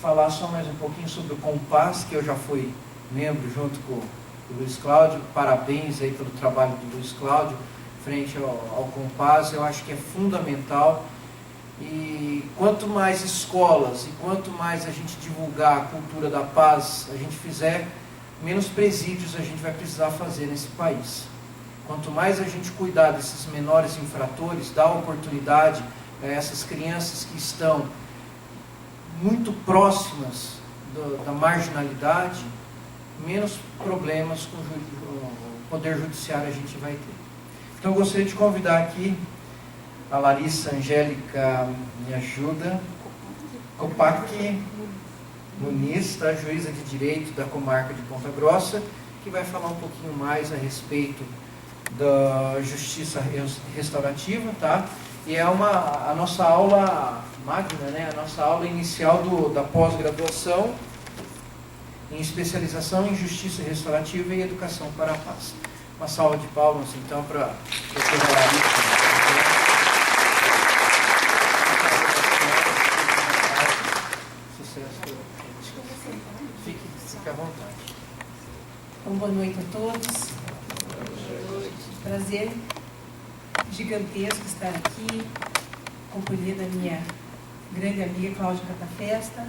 falar só mais um pouquinho sobre o Compass, que eu já fui membro junto com o Luiz Cláudio. Parabéns aí pelo trabalho do Luiz Cláudio frente ao Compass. Eu acho que é fundamental. E quanto mais escolas e quanto mais a gente divulgar a cultura da paz a gente fizer, menos presídios a gente vai precisar fazer nesse país. Quanto mais a gente cuidar desses menores infratores, dar oportunidade a essas crianças que estão muito próximas da marginalidade, menos problemas com o Poder Judiciário a gente vai ter. Então eu gostaria de convidar aqui a Larissa Angélica, me ajuda, Kopak Muniz, tá? Juíza de Direito da Comarca de Ponta Grossa, que vai falar um pouquinho mais a respeito da Justiça Restaurativa, tá? E é a nossa aula magna, né? A nossa aula inicial da pós-graduação em especialização em Justiça Restaurativa e Educação para a Paz. Uma salva de palmas, então, para a professora Larissa. Fique à vontade. Então, boa noite a todos. Prazer gigantesco estar aqui, companhia da minha grande amiga Cláudia Catafesta,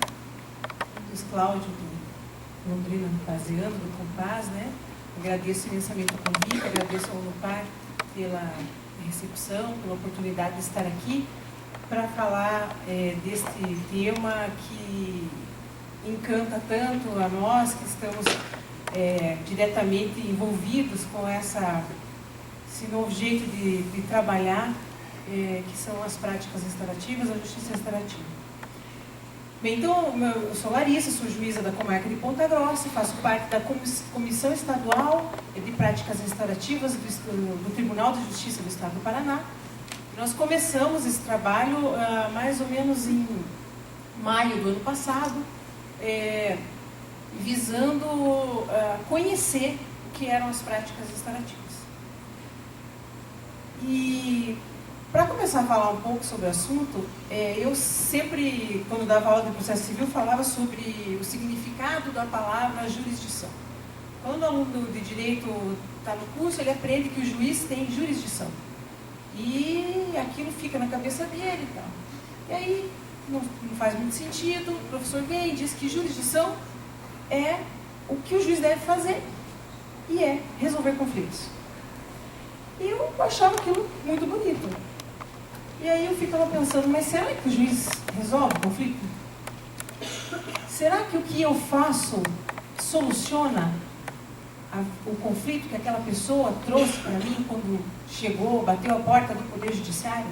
Luiz Cláudio de Londrina, baseando do Compass, né? Agradeço imensamente o convite, agradeço ao Unopar pela recepção, pela oportunidade de estar aqui para falar deste tema que encanta tanto a nós que estamos diretamente envolvidos com esse novo jeito de trabalhar, que são as práticas restaurativas, a justiça restaurativa. Bem, então, eu sou Larissa, sou juíza da Comarca de Ponta Grossa, faço parte da Comissão Estadual de Práticas Restaurativas do Tribunal de Justiça do Estado do Paraná. Nós começamos esse trabalho mais ou menos em maio do ano passado, visando conhecer o que eram as práticas restaurativas. E, para começar a falar um pouco sobre o assunto, eu sempre, quando dava aula de processo civil, falava sobre o significado da palavra jurisdição. Quando o aluno de direito está no curso, ele aprende que o juiz tem jurisdição. E aquilo fica na cabeça dele e tal. E aí, não faz muito sentido, o professor vem e diz que jurisdição é o que o juiz deve fazer, e é resolver conflitos. E eu achava aquilo muito bonito. E aí eu ficava pensando, mas será que o juiz resolve o conflito? Será que o que eu faço soluciona o conflito que aquela pessoa trouxe para mim quando chegou, bateu a porta do Poder Judiciário?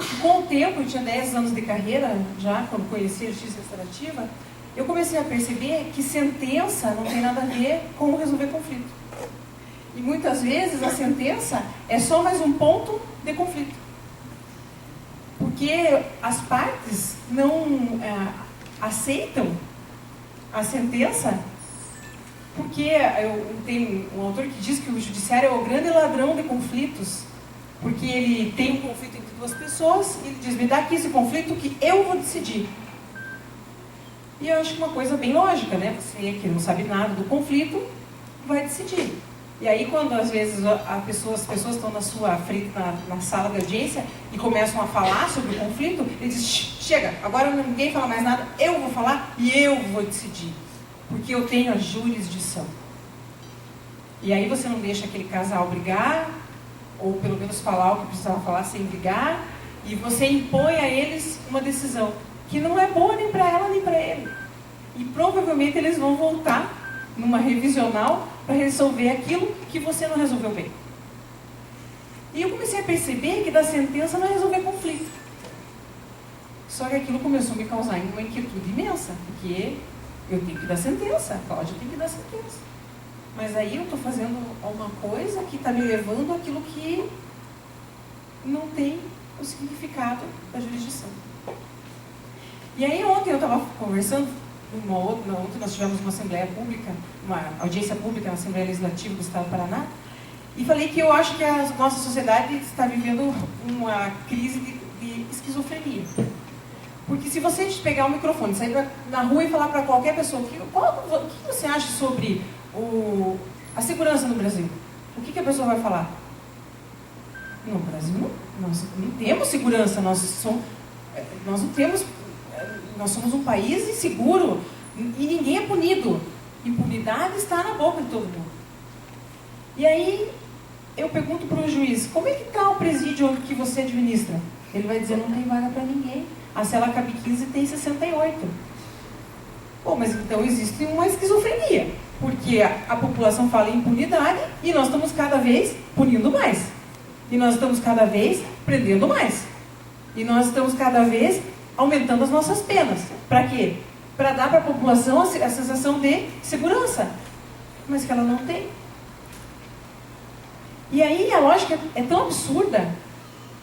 E com o tempo, eu tinha 10 anos de carreira já, quando conheci a justiça restaurativa, eu comecei a perceber que sentença não tem nada a ver com resolver conflito. E muitas vezes a sentença é só mais um ponto de conflito. Porque as partes não aceitam a sentença, porque eu tenho um autor que diz que o judiciário é o grande ladrão de conflitos, porque ele tem um conflito entre duas pessoas e ele diz, me dá aqui esse conflito que eu vou decidir. E eu acho que uma coisa bem lógica, né? Você que não sabe nada do conflito, vai decidir. E aí, quando às vezes as pessoas estão na sua frente, na sala de audiência, e começam a falar sobre o conflito, ele diz, chega, agora ninguém fala mais nada, eu vou falar e eu vou decidir, porque eu tenho a jurisdição. E aí você não deixa aquele casal brigar, ou pelo menos falar o que precisava falar sem brigar, e você impõe a eles uma decisão que não é boa nem para ela nem para ele. E provavelmente eles vão voltar numa revisional para resolver aquilo que você não resolveu bem. E eu comecei a perceber que da sentença não é resolver conflito. Só que aquilo começou a me causar uma inquietude imensa, porque eu tenho que dar sentença, a Cláudia tem que dar sentença. Mas aí eu estou fazendo uma coisa que está me levando àquilo que não tem o significado da jurisdição. E aí ontem eu estava conversando, ontem nós tivemos uma assembleia pública, uma audiência pública na Assembleia Legislativa do Estado do Paraná, e falei que eu acho que a nossa sociedade está vivendo uma crise de esquizofrenia. Porque se você pegar o microfone, sair na rua e falar para qualquer pessoa, o que você acha sobre a segurança no Brasil? O que a pessoa vai falar? No Brasil, nós não temos segurança, nós somos um país inseguro e ninguém é punido. Impunidade está na boca de todo mundo. E aí, eu pergunto para o juiz, como é que está o presídio que você administra? Ele vai dizer, não tem vaga para ninguém. A cela cabe 15 e tem 68. Bom, mas então existe uma esquizofrenia. Porque a população fala em impunidade e nós estamos cada vez punindo mais. E nós estamos cada vez prendendo mais. E nós estamos cada vez aumentando as nossas penas. Para quê? Para dar para a população a sensação de segurança. Mas que ela não tem. E aí a lógica é tão absurda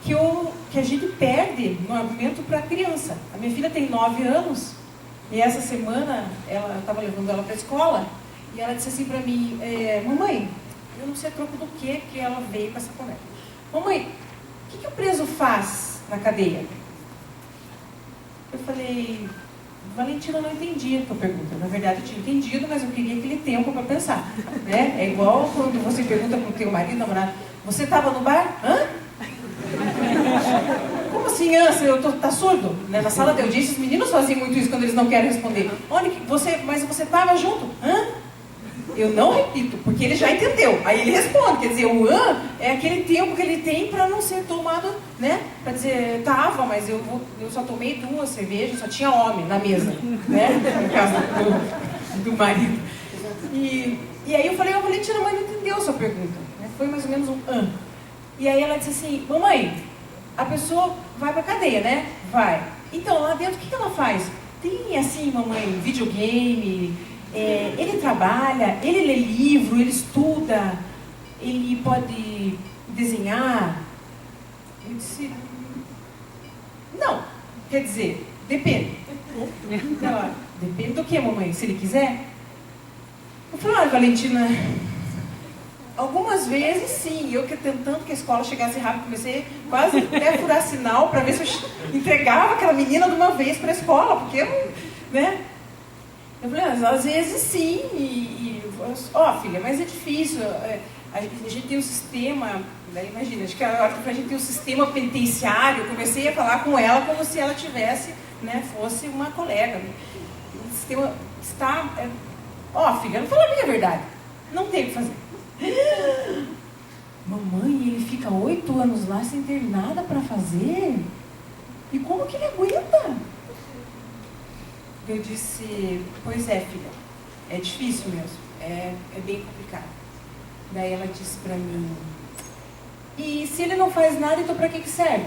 que a gente perde no argumento para a criança. A minha filha tem 9 anos e essa semana eu estava levando ela para a escola e ela disse assim para mim, mamãe, eu não sei a troco do que ela veio com essa conversa. Mamãe, o que o preso faz na cadeia? Eu falei, Valentina, não entendi a tua pergunta. Na verdade, eu tinha entendido, mas eu queria aquele tempo para pensar. Né? É igual quando você pergunta para o teu marido, namorado, você estava no bar? Hã? Como assim, tá surdo? Né? Na sala de audiência, os meninos fazem muito isso quando eles não querem responder. Mas você estava junto? Hã? Eu não repito, porque ele já entendeu. Aí ele responde, quer dizer, o é aquele tempo que ele tem para não ser tomado, né? Para dizer, tava, mas eu só tomei 2 cervejas, só tinha homem na mesa, né? No caso do marido. E aí eu falei, Valentina, mas não entendeu a sua pergunta. Foi mais ou menos um E aí ela disse assim, mamãe, a pessoa vai para cadeia, né? Vai. Então, lá dentro, o que ela faz? Tem, assim, mamãe, videogame, ele trabalha, ele lê livro, ele estuda, ele pode desenhar. Eu disse, não, quer dizer, depende. Ela, depende do que, mamãe? Se ele quiser? Eu falei, Valentina, algumas vezes sim, eu que tentando que a escola chegasse rápido, comecei quase até a furar sinal para ver se eu entregava aquela menina de uma vez para a escola, porque eu, né? Eu falei, às vezes sim, filha, mas é difícil, a gente tem um sistema, daí imagina, acho que a gente tem um sistema penitenciário, eu comecei a falar com ela como se ela tivesse, né, fosse uma colega. O sistema está, filha, não fala a minha verdade, não tem o que fazer. Mamãe, ele fica 8 anos lá sem ter nada para fazer? E como que ele aguenta? Eu disse, pois é, filha, é difícil mesmo, é bem complicado. Daí ela disse para mim, e se ele não faz nada, então para que serve?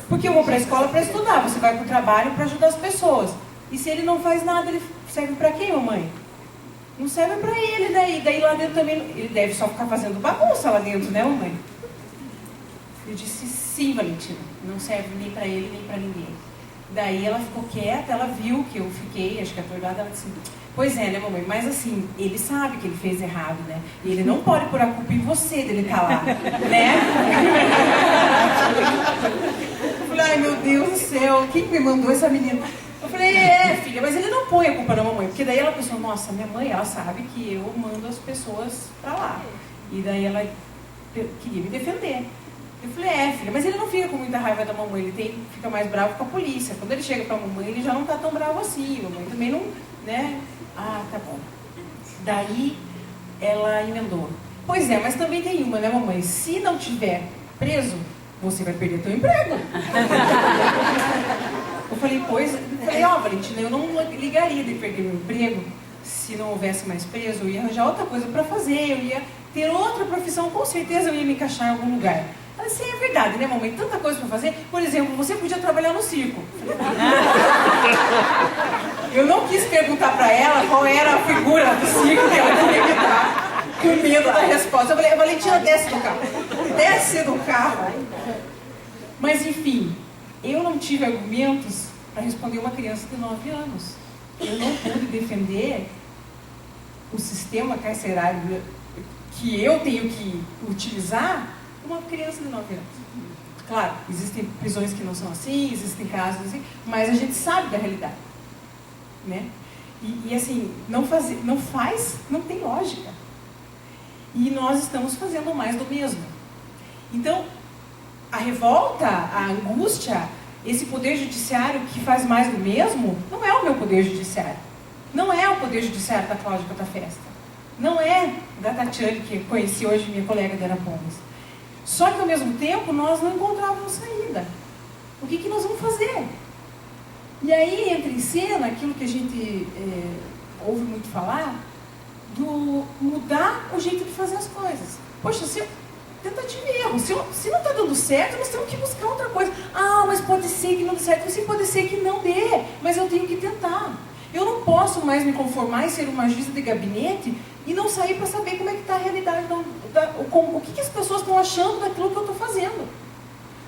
Porque eu vou para a escola para estudar, você vai para o trabalho para ajudar as pessoas. E se ele não faz nada, ele serve para quem, mamãe? Não serve para ele, né? E daí lá dentro também, ele deve só ficar fazendo bagunça lá dentro, né, mamãe? Eu disse, sim, Valentina, não serve nem para ele, nem para ninguém. Daí ela ficou quieta, ela viu que eu fiquei, acho que atordoada, ela disse, pois é, né, mamãe, mas assim, ele sabe que ele fez errado, né? E ele não pode pôr a culpa em você dele estar lá, né? Eu falei, ai meu Deus do céu, quem me mandou essa menina? Eu falei, filha, mas ele não põe a culpa na mamãe, porque daí ela pensou, nossa, minha mãe, ela sabe que eu mando as pessoas pra lá. E daí ela queria me defender. Eu falei, filha, mas ele não fica com muita raiva da mamãe, ele fica mais bravo com a polícia. Quando ele chega pra mamãe, ele já não tá tão bravo assim, a mamãe também não, né? Ah, tá bom. Daí ela emendou. Pois é, mas também tem uma, né, mamãe? Se não tiver preso, você vai perder teu emprego. Eu falei, Valentina, eu não ligaria de perder meu emprego se não houvesse mais preso, eu ia arranjar outra coisa para fazer, eu ia ter outra profissão, com certeza eu ia me encaixar em algum lugar. Ela disse, é verdade, né, mamãe? Tanta coisa para fazer. Por exemplo, você podia trabalhar no circo. Eu não quis perguntar para ela qual era a figura do circo que ela tinha que dar, com medo da resposta. Eu falei, Valentina, desce do carro. Desce do carro. Mas, enfim, eu não tive argumentos para responder uma criança de 9 anos. Eu não pude defender o sistema carcerário que eu tenho que utilizar uma criança de 9 anos. Claro, existem prisões que não são assim, existem casos assim, mas a gente sabe da realidade, né? E assim, não tem lógica. E nós estamos fazendo mais do mesmo. Então, a revolta, a angústia, esse poder judiciário que faz mais do mesmo, não é o meu poder judiciário. Não é o poder judiciário da Cláudia Catafesta. Não é da Tatiane, que eu conheci hoje, minha colega de Arapongas. Só que, ao mesmo tempo, nós não encontrávamos saída. O que nós vamos fazer? E aí entra em cena aquilo que a gente ouve muito falar, do mudar o jeito de fazer as coisas. Poxa, tentativa e erro. Se não está dando certo, nós temos que buscar outra coisa. Ah, mas pode ser que não dê certo. Sim, pode ser que não dê, mas eu tenho que tentar. Eu não posso mais me conformar em ser uma juíza de gabinete e não sair para saber como é que está a realidade, o que as pessoas estão achando daquilo que eu estou fazendo.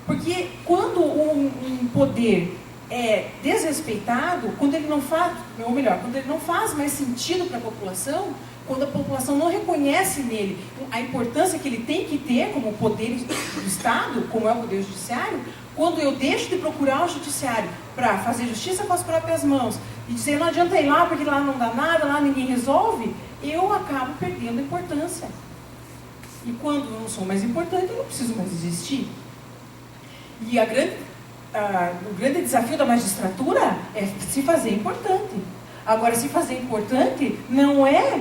Porque quando um poder é desrespeitado, quando ele não faz, ou melhor, quando ele não faz mais sentido para a população, quando a população não reconhece nele a importância que ele tem que ter como poder do Estado, como é o poder judiciário, quando eu deixo de procurar o judiciário para fazer justiça com as próprias mãos e dizer não adianta ir lá porque lá não dá nada, lá ninguém resolve, eu acabo perdendo a importância. E quando eu não sou mais importante, eu não preciso mais existir. E o grande desafio da magistratura é se fazer importante. Agora, se fazer importante não é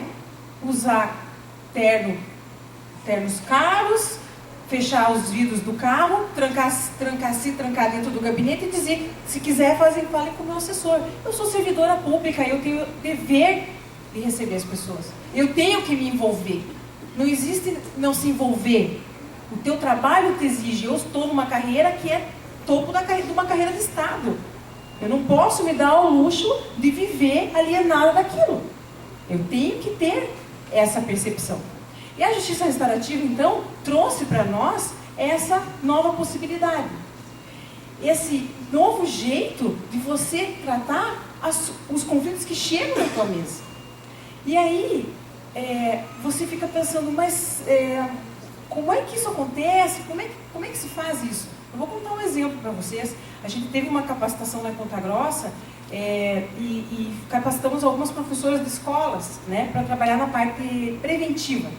usar ternos caros, fechar os vidros do carro, trancar dentro do gabinete e dizer, se quiser, fale com o meu assessor. Eu sou servidora pública, eu tenho dever de receber as pessoas. Eu tenho que me envolver. Não existe não se envolver. O teu trabalho te exige. Eu estou numa carreira que é topo de uma carreira de Estado. Eu não posso me dar ao luxo de viver alienada daquilo. Eu tenho que ter essa percepção. E a justiça restaurativa, então, trouxe para nós essa nova possibilidade. Esse novo jeito de você tratar os conflitos que chegam na tua mesa. E aí, você fica pensando, mas como é que isso acontece? Como é que se faz isso? Eu vou contar um exemplo para vocês. A gente teve uma capacitação na Ponta Grossa e capacitamos algumas professoras de escolas, né, para trabalhar na parte preventiva.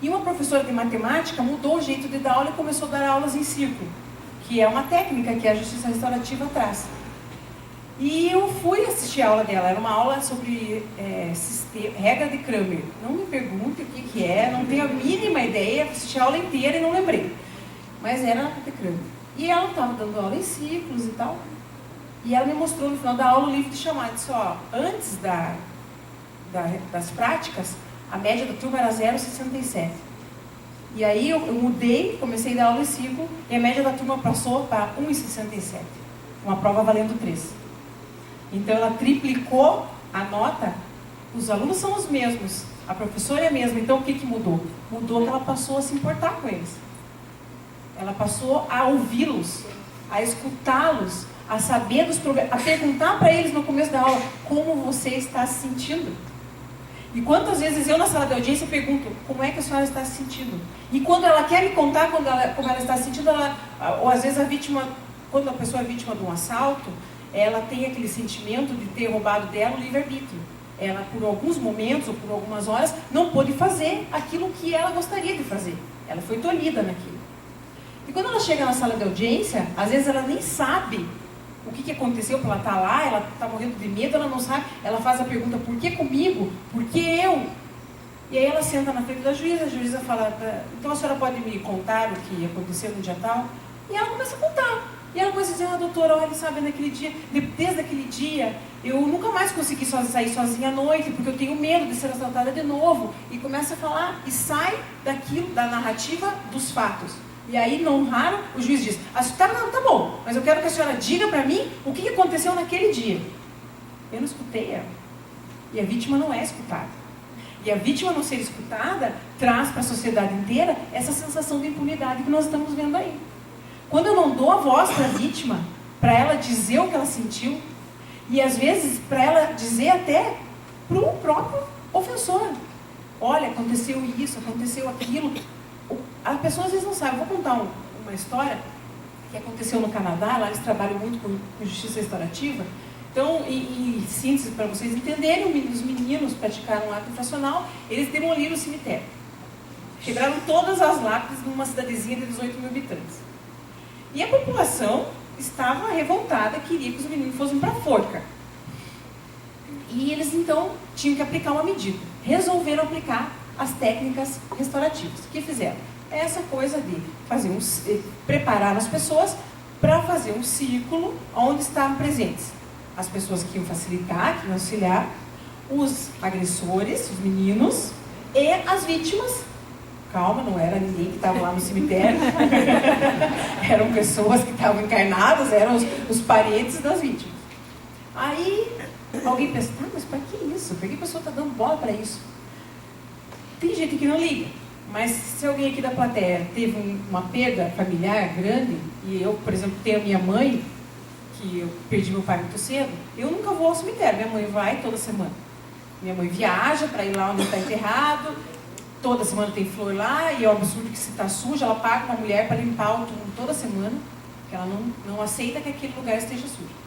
E uma professora de matemática mudou o jeito de dar aula e começou a dar aulas em círculo, que é uma técnica que a justiça restaurativa traz. E eu fui assistir a aula dela, era uma aula sobre regra de Cramer. Não me pergunte o que é, não tenho a mínima ideia, assisti a aula inteira e não lembrei. Mas era de Cramer. E ela estava dando aula em ciclos e tal. E ela me mostrou no final da aula o livro de chamada. Disse, ó, antes das práticas, a média da turma era 0,67. E aí eu mudei, comecei a dar aula em ciclo, e a média da turma passou para 1,67. Uma prova valendo 3. Então ela triplicou a nota. Os alunos são os mesmos, a professora é a mesma. Então o que mudou? Mudou que ela passou a se importar com eles. Ela passou a ouvi-los, a escutá-los, a saber dos problemas, a perguntar para eles no começo da aula como você está se sentindo. E quantas vezes eu na sala de audiência pergunto como é que a senhora está se sentindo? E quando ela quer me contar como ela está se sentindo, ou às vezes a vítima, quando a pessoa é vítima de um assalto, ela tem aquele sentimento de ter roubado dela o livre-arbítrio. Ela, por alguns momentos ou por algumas horas, não pôde fazer aquilo que ela gostaria de fazer. Ela foi tolhida naquilo. E quando ela chega na sala de audiência, às vezes ela nem sabe o que aconteceu para ela estar lá, ela está morrendo de medo, ela não sabe, ela faz a pergunta, por que comigo? Por que eu? E aí ela senta na frente da juíza, a juíza fala, então a senhora pode me contar o que aconteceu no dia tal? E ela começa a contar. E ela começa a dizer, doutora, olha, sabe, naquele dia, desde aquele dia, eu nunca mais consegui sair sozinha à noite, porque eu tenho medo de ser assaltada de novo. E começa a falar, e sai daquilo, da narrativa dos fatos. E aí, não raro, o juiz diz, tá bom, mas eu quero que a senhora diga para mim o que aconteceu naquele dia. Eu não escutei ela. E a vítima não é escutada. E a vítima não ser escutada traz para a sociedade inteira essa sensação de impunidade que nós estamos vendo aí. Quando eu não dou a voz para a vítima, para ela dizer o que ela sentiu, e às vezes para ela dizer até para o próprio ofensor, olha, aconteceu isso, aconteceu aquilo. A pessoa às vezes não sabe. Vou contar uma história. que aconteceu no Canadá. Lá eles trabalham muito com justiça restaurativa. Então, em síntese, para vocês entenderem, os meninos praticaram um ato infracional, eles demoliram o cemitério. Quebraram todas as lápides numa cidadezinha de 18 mil habitantes. E a população estava revoltada, queria que os meninos fossem para a forca. E eles, então, tinham que aplicar uma medida. Resolveram aplicar as técnicas restaurativas. O que fizeram? Essa coisa de preparar as pessoas para fazer um círculo onde estavam presentes as pessoas que iam facilitar, que iam auxiliar, os agressores, os meninos, e as vítimas. Calma, não era ninguém que estava lá no cemitério. Eram pessoas que estavam encarnadas, eram os parentes das vítimas. Aí, alguém pensa, mas para que isso? Por que a pessoa está dando bola para isso? Tem gente que não liga, mas se alguém aqui da plateia teve uma perda familiar grande, e eu, por exemplo, tenho a minha mãe, que eu perdi meu pai muito cedo, eu nunca vou ao cemitério. Minha mãe vai toda semana. Minha mãe viaja para ir lá onde está enterrado, toda semana tem flor lá, e é um absurdo que se está suja, ela paga uma mulher para limpar o túmulo toda semana, porque ela não aceita que aquele lugar esteja sujo.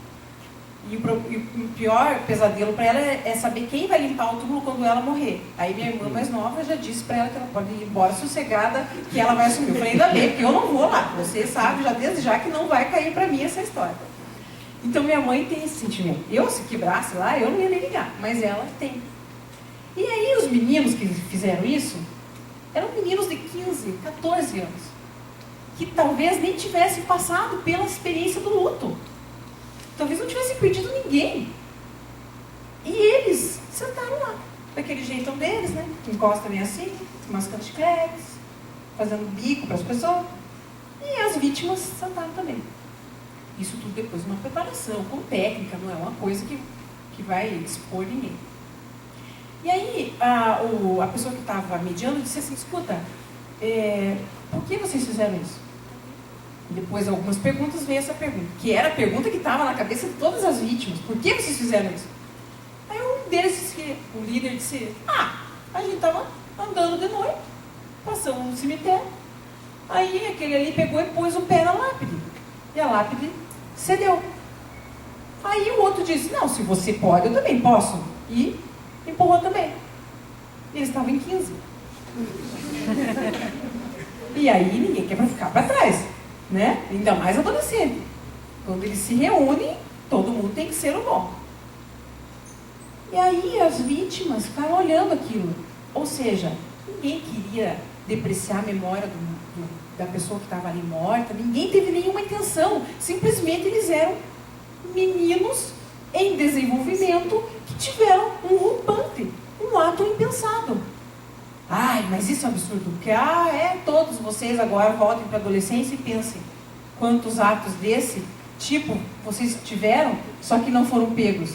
E o pior pesadelo para ela é saber quem vai limpar o túmulo quando ela morrer. Aí minha irmã mais nova já disse para ela que ela pode ir embora sossegada, que ela vai assumir. Eu falei, ainda bem, porque eu não vou lá. Você sabe já desde já que não vai cair para mim essa história. Então minha mãe tem esse sentimento. Eu, se quebrasse lá, eu não ia nem ligar, mas ela tem. E aí os meninos que fizeram isso, eram meninos de 15, 14 anos, que talvez nem tivessem passado pela experiência do luto. Talvez não tivessem perdido ninguém. E eles sentaram lá, daquele jeitão deles, né? Encosta meio assim, mascando chicletes, fazendo bico para as pessoas. E as vítimas sentaram também. Isso tudo depois de uma preparação, com técnica, não é uma coisa que vai expor ninguém. E aí, a pessoa que estava mediando disse assim, escuta, por que vocês fizeram isso? E depois de algumas perguntas veio essa pergunta, que era a pergunta que estava na cabeça de todas as vítimas. Por que vocês fizeram isso? Aí um deles, o líder, disse, a gente estava andando de noite, passamos no cemitério, aí aquele ali pegou e pôs o pé na lápide. E a lápide cedeu. Aí o outro disse, não, se você pode, eu também posso. E empurrou também. Eles estavam em 15. E aí ninguém quer ficar para trás, né? Ainda mais adolescente. Quando eles se reúnem, todo mundo tem que ser o bom. E aí as vítimas ficaram olhando aquilo. Ou seja, ninguém queria depreciar a memória da pessoa que estava ali morta, ninguém teve nenhuma intenção, simplesmente eles eram meninos em desenvolvimento que tiveram um rompante, um ato impensado. Ai, mas isso é um absurdo, porque todos vocês agora voltem para a adolescência e pensem quantos atos desse tipo vocês tiveram, só que não foram pegos.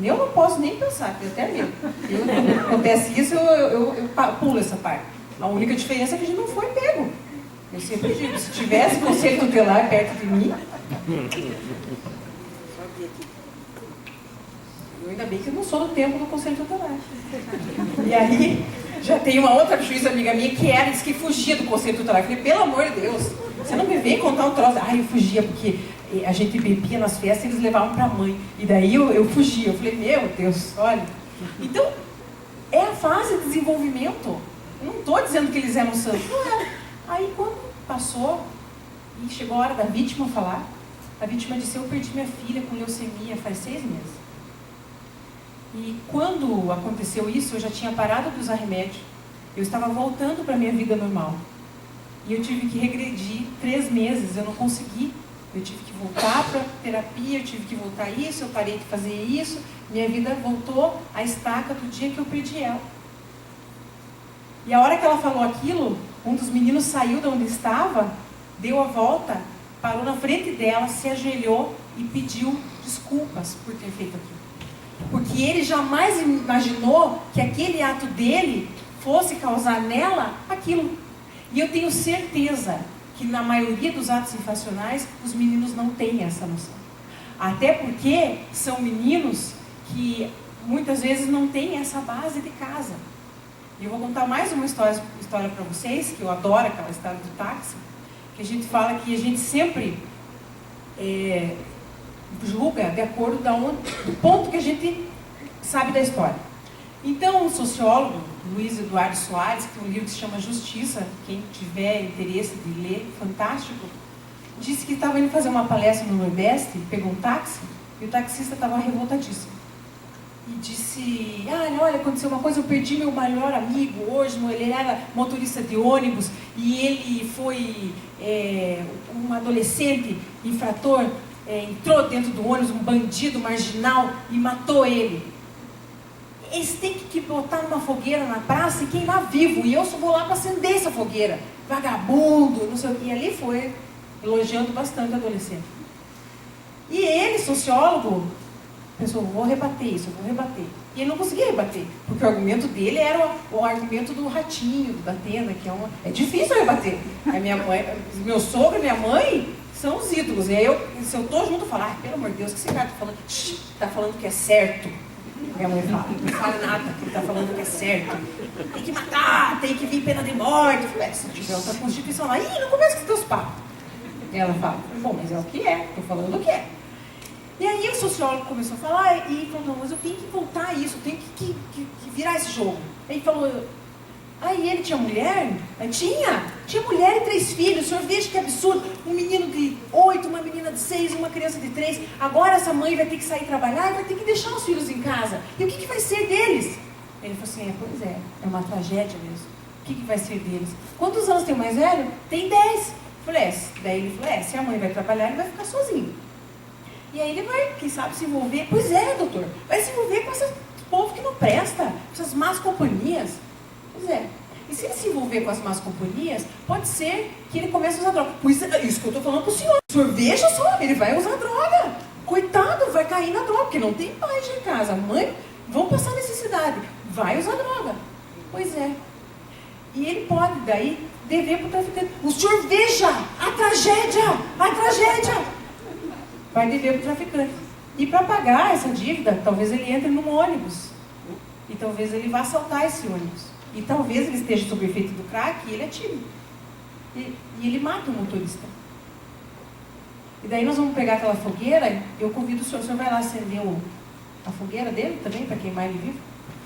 Eu não posso nem pensar, tenho até medo. Quando acontece isso, eu pulo essa parte. A única diferença é que a gente não foi pego. Eu sempre digo, se tivesse conselho tutelar perto de mim, eu ainda bem que eu não sou do tempo do conselho tutelar. E aí, já tem uma outra juíza amiga minha que disse que fugia do conselho tutelar. Eu falei, pelo amor de Deus, você não me vem contar um troço. Eu fugia porque a gente bebia nas festas e eles levavam para a mãe. E daí eu fugia. Eu falei, meu Deus, olha. Então, é a fase de desenvolvimento. Eu não estou dizendo que eles eram santos. Não é. Aí quando passou e chegou a hora da vítima falar, a vítima disse, eu perdi minha filha com leucemia faz 6 meses. E quando aconteceu isso, eu já tinha parado de usar remédio. Eu estava voltando para a minha vida normal. E eu tive que regredir 3 meses, eu não consegui. Eu tive que voltar para a terapia, eu tive que voltar a isso, eu parei de fazer isso. Minha vida voltou à estaca do dia que eu perdi ela. E a hora que ela falou aquilo, um dos meninos saiu de onde estava, deu a volta, parou na frente dela, se ajoelhou e pediu desculpas por ter feito aquilo. Porque ele jamais imaginou que aquele ato dele fosse causar nela aquilo. E eu tenho certeza que na maioria dos atos infracionais, os meninos não têm essa noção. Até porque são meninos que muitas vezes não têm essa base de casa. E eu vou contar mais uma história para vocês, que eu adoro aquela história do táxi, que a gente fala que a gente sempre julga de acordo do ponto que a gente sabe da história. Então, um sociólogo, Luiz Eduardo Soares, que tem um livro que se chama Justiça, quem tiver interesse de ler, fantástico, disse que estava indo fazer uma palestra no Nordeste, pegou um táxi, e o taxista estava revoltadíssimo. E disse, olha, aconteceu uma coisa, eu perdi meu melhor amigo hoje, ele era motorista de ônibus, e ele foi um adolescente infrator, entrou dentro do ônibus, um bandido marginal, e matou ele. Eles têm que botar numa fogueira na praça e queimar vivo, e eu só vou lá para acender essa fogueira. Vagabundo, não sei o que. E ali foi elogiando bastante o adolescente. E ele, sociólogo, pensou, vou rebater isso, vou rebater. E ele não conseguia rebater, porque o argumento dele era o argumento do ratinho, da tenda, que é difícil rebater. Aí minha mãe, meu sogro e minha mãe são os ídolos. E aí se eu tô junto, eu falo, pelo amor de Deus, o que esse cara tá falando que é certo? Minha mãe fala, não fala nada, que ele está falando que é certo. Tem que matar, tem que vir pena de morte. Eu falei, se tiver outra Constituição lá, não começa com os teus papos. E ela fala, bom, mas é o que é, estou falando o que é. E aí o sociólogo começou a falar e falou, não, mas eu tenho que voltar a isso, eu tenho que virar esse jogo. Aí falou, aí ele tinha mulher? Tinha mulher e 3 filhos, o senhor veja que absurdo, um menino de 8, uma menina de 6, uma criança de 3, agora essa mãe vai ter que sair trabalhar e vai ter que deixar os filhos em casa, e o que vai ser deles? Ele falou assim, pois é uma tragédia mesmo, o que vai ser deles? Quantos anos tem o mais velho? Tem 10. Falei, daí ele falou, se a mãe vai trabalhar, ele vai ficar sozinho. E aí ele vai, quem sabe, se envolver, pois é, doutor, vai se envolver com esse povo que não presta, com essas más companhias. Pois é. E se ele se envolver com as más companhias, pode ser que ele comece a usar droga. Pois é, isso que eu estou falando para o senhor. O senhor veja só, ele vai usar droga. Coitado, vai cair na droga, porque não tem pai de casa. Mãe, vão passar necessidade. Vai usar droga. Pois é. E ele pode, daí, dever para o traficante. O senhor veja a tragédia, a tragédia. Vai dever para o traficante. E para pagar essa dívida, talvez ele entre num ônibus. E talvez ele vá assaltar esse ônibus. E talvez ele esteja sob o efeito do crack e ele atire. E ele mata o motorista. E daí nós vamos pegar aquela fogueira, eu convido o senhor vai lá acender a fogueira dele também, para queimar ele vivo?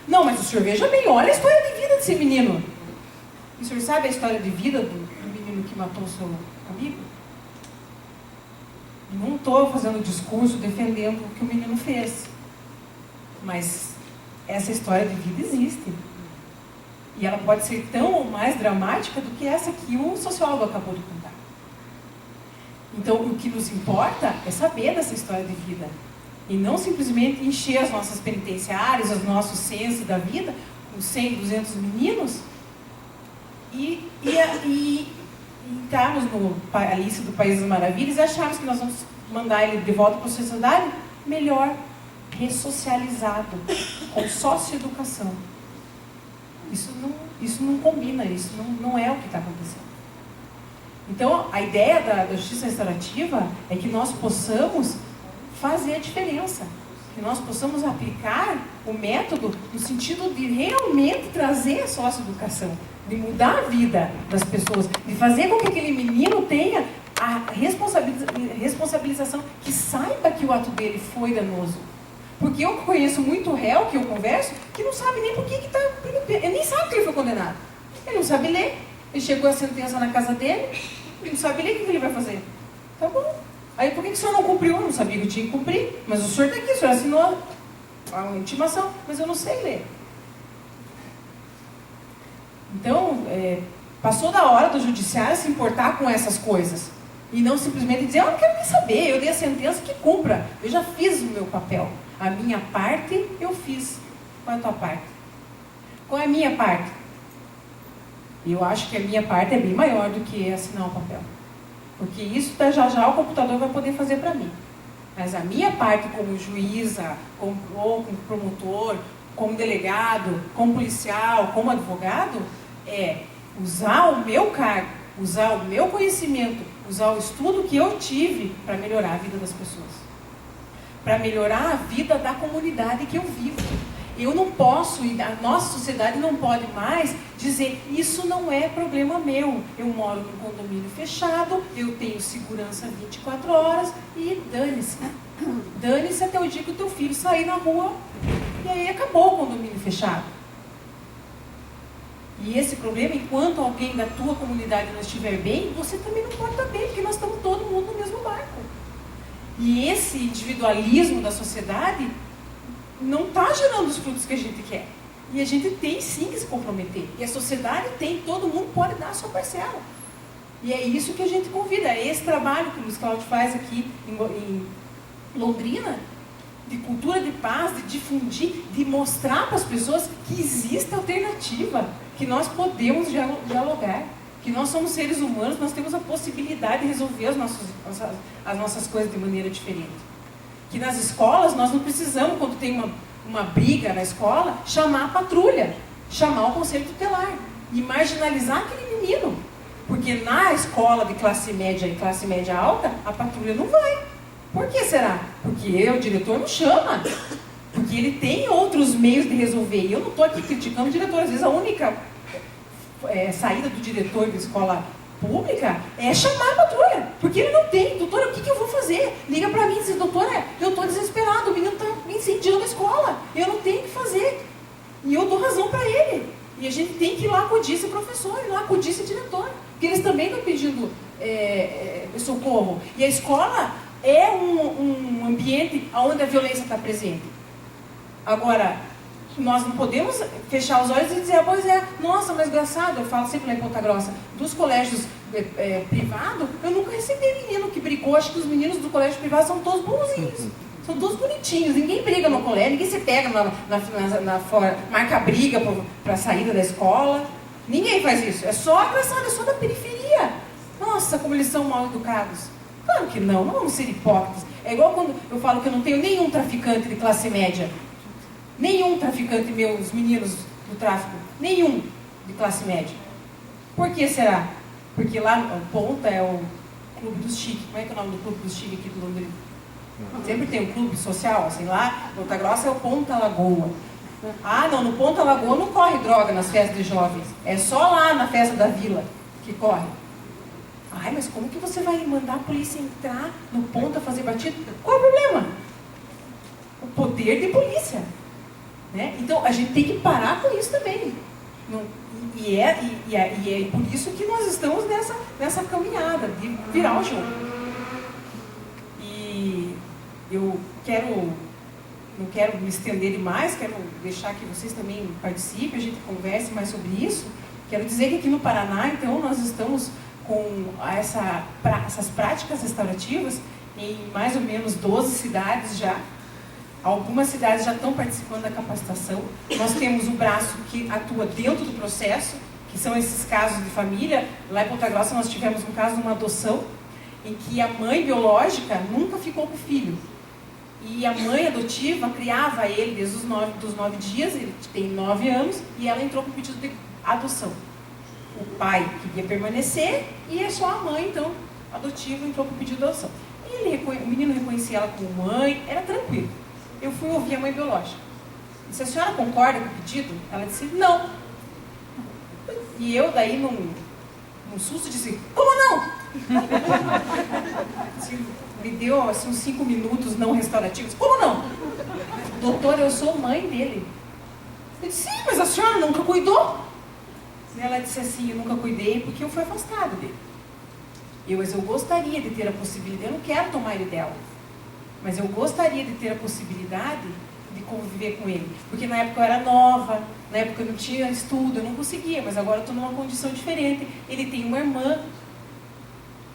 Não, mas o senhor veja bem, olha a história de vida desse menino. E o senhor sabe a história de vida do menino que matou o seu amigo? Não estou fazendo discurso defendendo o que o menino fez. Mas essa história de vida existe. E ela pode ser tão ou mais dramática do que essa que o sociólogo acabou de contar. Então, o que nos importa é saber dessa história de vida. E não simplesmente encher as nossas penitenciárias, os nossos censos da vida, com 100, 200 meninos, e entrarmos na lista do País das Maravilhas e acharmos que nós vamos mandar ele de volta para a sociedade melhor, ressocializado, com socioeducação. Isso não combina, isso não é o que está acontecendo. Então, a ideia da justiça restaurativa é que nós possamos fazer a diferença, que nós possamos aplicar o método no sentido de realmente trazer a socioeducação, de mudar a vida das pessoas, de fazer com que aquele menino tenha a responsabilização, que saiba que o ato dele foi danoso. Porque eu conheço muito réu que eu converso, que não sabe nem por que está... Ele nem sabe que ele foi condenado. Ele não sabe ler. Ele chegou a sentença na casa dele, ele não sabe ler, o que ele vai fazer? Tá bom. Aí por que o senhor não cumpriu? Eu não sabia que eu tinha que cumprir. Mas o senhor está aqui, o senhor assinou a intimação, mas eu não sei ler. Então, passou da hora do judiciário se importar com essas coisas. E não simplesmente dizer, eu não quero nem saber, eu dei a sentença, que cumpra. Eu já fiz o meu papel. A minha parte, eu fiz. Qual é a tua parte? Qual é a minha parte? Eu acho que a minha parte é bem maior do que assinar um papel. Porque isso já o computador vai poder fazer para mim. Mas a minha parte como juíza, ou como promotor, como delegado, como policial, como advogado, é usar o meu cargo, usar o meu conhecimento, usar o estudo que eu tive para melhorar a vida das pessoas. Para melhorar a vida da comunidade que eu vivo. eu não posso, e a nossa sociedade não pode mais dizer, isso não é problema meu. Eu moro num condomínio fechado, eu tenho segurança 24 horas e dane-se. Dane-se até o dia que o teu filho sair na rua e aí acabou o condomínio fechado. E esse problema, enquanto alguém da tua comunidade não estiver bem, você também não pode estar bem, porque nós estamos todo mundo no mesmo barco. E esse individualismo da sociedade não está gerando os frutos que a gente quer. E a gente tem sim que se comprometer. E a sociedade tem, todo mundo pode dar a sua parcela. E é isso que a gente convida. É esse trabalho que o Luiz Cláudio faz aqui em Londrina, de cultura de paz, de difundir, de mostrar para as pessoas que existe alternativa, que nós podemos dialogar, que nós somos seres humanos, nós temos a possibilidade de resolver as nossas coisas de maneira diferente. Que nas escolas nós não precisamos, quando tem uma briga na escola, chamar a patrulha, chamar o conselho tutelar e marginalizar aquele menino. Porque na escola de classe média e classe média alta, a patrulha não vai. Por que será? Porque o diretor não chama. Porque ele tem outros meios de resolver. E eu não estou aqui criticando o diretor. Às vezes a única saída do diretor de escola pública é chamar a patrulha. Porque ele não tem. Doutora, o que eu vou fazer? Liga para mim e diz, doutora, eu estou desesperado. O menino está me incendiando a escola. Eu não tenho o que fazer. E eu dou razão para ele. E a gente tem que ir lá acudir esse professor, ir lá acudir esse diretor. Porque eles também estão pedindo socorro. E a escola é um ambiente onde a violência está presente. Agora, nós não podemos fechar os olhos e dizer, pois é, nossa, mas engraçado, eu falo sempre lá em Ponta Grossa, dos colégios privados, eu nunca recebi menino que brigou. Acho que os meninos do colégio privado são todos bonzinhos, são todos bonitinhos, ninguém briga no colégio, ninguém se pega marca briga para a saída da escola, ninguém faz isso, é só engraçado, é só da periferia. Nossa, como eles são mal educados. Claro que não vamos ser hipócritas. É igual quando eu falo que eu não tenho nenhum traficante de classe média. Nenhum traficante, meus meninos do tráfico. Nenhum de classe média. Por que será? Porque lá no Ponta é o Clube dos Chiques. Como é que é o nome do Clube dos Chiques aqui do Londrina? Sempre tem um clube social, assim, lá, Ponta Grossa é o Ponta Lagoa. Ah, não, no Ponta Lagoa não corre droga nas festas de jovens. É só lá na festa da vila que corre. Ai, mas como que você vai mandar a polícia entrar no Ponta fazer batida? Qual é o problema? O poder de polícia. Né? Então, a gente tem que parar com isso também. E é por isso que nós estamos nessa caminhada de virar o jogo. E eu não quero me estender demais, quero deixar que vocês também participem, a gente converse mais sobre isso. Quero dizer que aqui no Paraná, então, nós estamos com essas práticas restaurativas em mais ou menos 12 cidades já. Algumas cidades já estão participando da capacitação. Nós temos o braço que atua dentro do processo, que são esses casos de família. Lá em Ponta Grossa nós tivemos um caso de uma adoção, em que a mãe biológica nunca ficou com o filho. E a mãe adotiva criava ele desde os 9 dias, ele tem 9 anos, e ela entrou com o pedido de adoção. O pai queria permanecer e é só a mãe, então, adotiva, entrou com o pedido de adoção. O menino reconhecia ela como mãe, era tranquilo. Eu fui ouvir a mãe biológica. Disse, a senhora concorda com o pedido? Ela disse, não. E eu daí, num susto, disse, como não? Me deu assim, uns 5 minutos não restaurativos. Como não? Doutor, eu sou mãe dele. Eu disse, sim, mas a senhora nunca cuidou? E ela disse assim, eu nunca cuidei porque eu fui afastada dele. Mas eu gostaria de ter a possibilidade, eu não quero tomar ele dela, mas eu gostaria de ter a possibilidade de conviver com ele. Porque na época eu era nova, na época eu não tinha estudo, eu não conseguia, mas agora eu estou numa condição diferente. Ele tem uma irmã,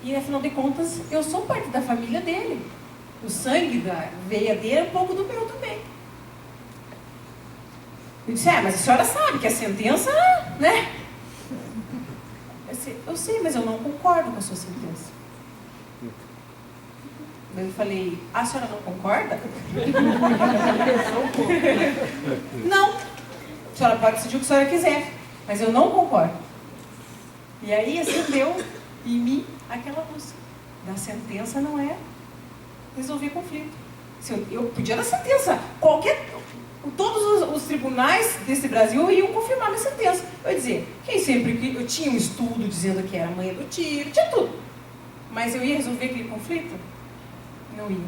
e afinal de contas, eu sou parte da família dele. O sangue da veia dele é um pouco do meu também. Eu disse, mas a senhora sabe que a sentença, né? Eu sei, mas eu não concordo com a sua sentença. Eu falei, a senhora não concorda? Não. A senhora pode decidir o que a senhora quiser, mas eu não concordo. E aí acendeu em mim aquela luz. Da sentença não é resolver conflito. Eu podia dar sentença. Todos os tribunais desse Brasil iam confirmar minha sentença. Eu ia dizer, eu tinha um estudo dizendo que era mãe adotiva, tinha tudo. Mas eu ia resolver aquele conflito? Não ia.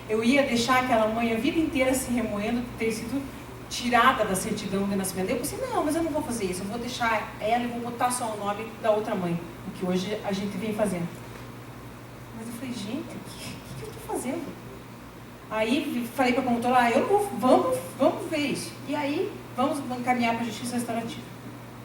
Eu ia deixar aquela mãe a vida inteira se remoendo de ter sido tirada da certidão de nascimento. Eu pensei, não, mas eu não vou fazer isso. Eu vou deixar ela e vou botar só o nome da outra mãe. O que hoje a gente vem fazendo. Mas eu falei, gente, o que eu estou fazendo? Aí falei para a promotora, vamos ver isso. E aí, vamos encaminhar para a justiça restaurativa.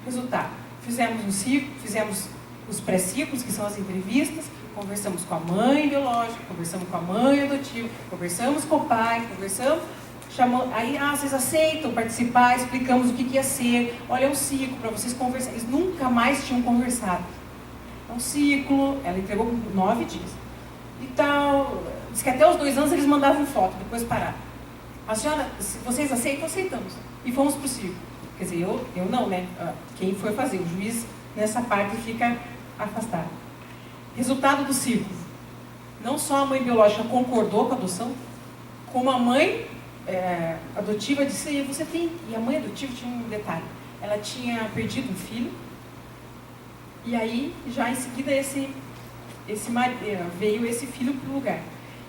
Resultado, fizemos um ciclo, fizemos os pré-ciclos, que são as entrevistas, conversamos com a mãe biológica, conversamos com a mãe adotiva, conversamos com o pai, aí, vocês aceitam participar, explicamos o que ia ser, olha, é um ciclo para vocês conversarem. Eles nunca mais tinham conversado. É um ciclo, ela entregou por 9 dias. E tal, diz que até os 2 anos eles mandavam foto, depois pararam. A senhora, se vocês aceitam, aceitamos. E fomos para o ciclo. Quer dizer, eu não, né? Quem foi fazer? O juiz, nessa parte, fica afastado. Resultado do ciclo. Não só a mãe biológica concordou com a adoção, como a mãe adotiva disse, você tem... E a mãe adotiva tinha um detalhe. Ela tinha perdido um filho, e aí, já em seguida, veio esse filho para o lugar.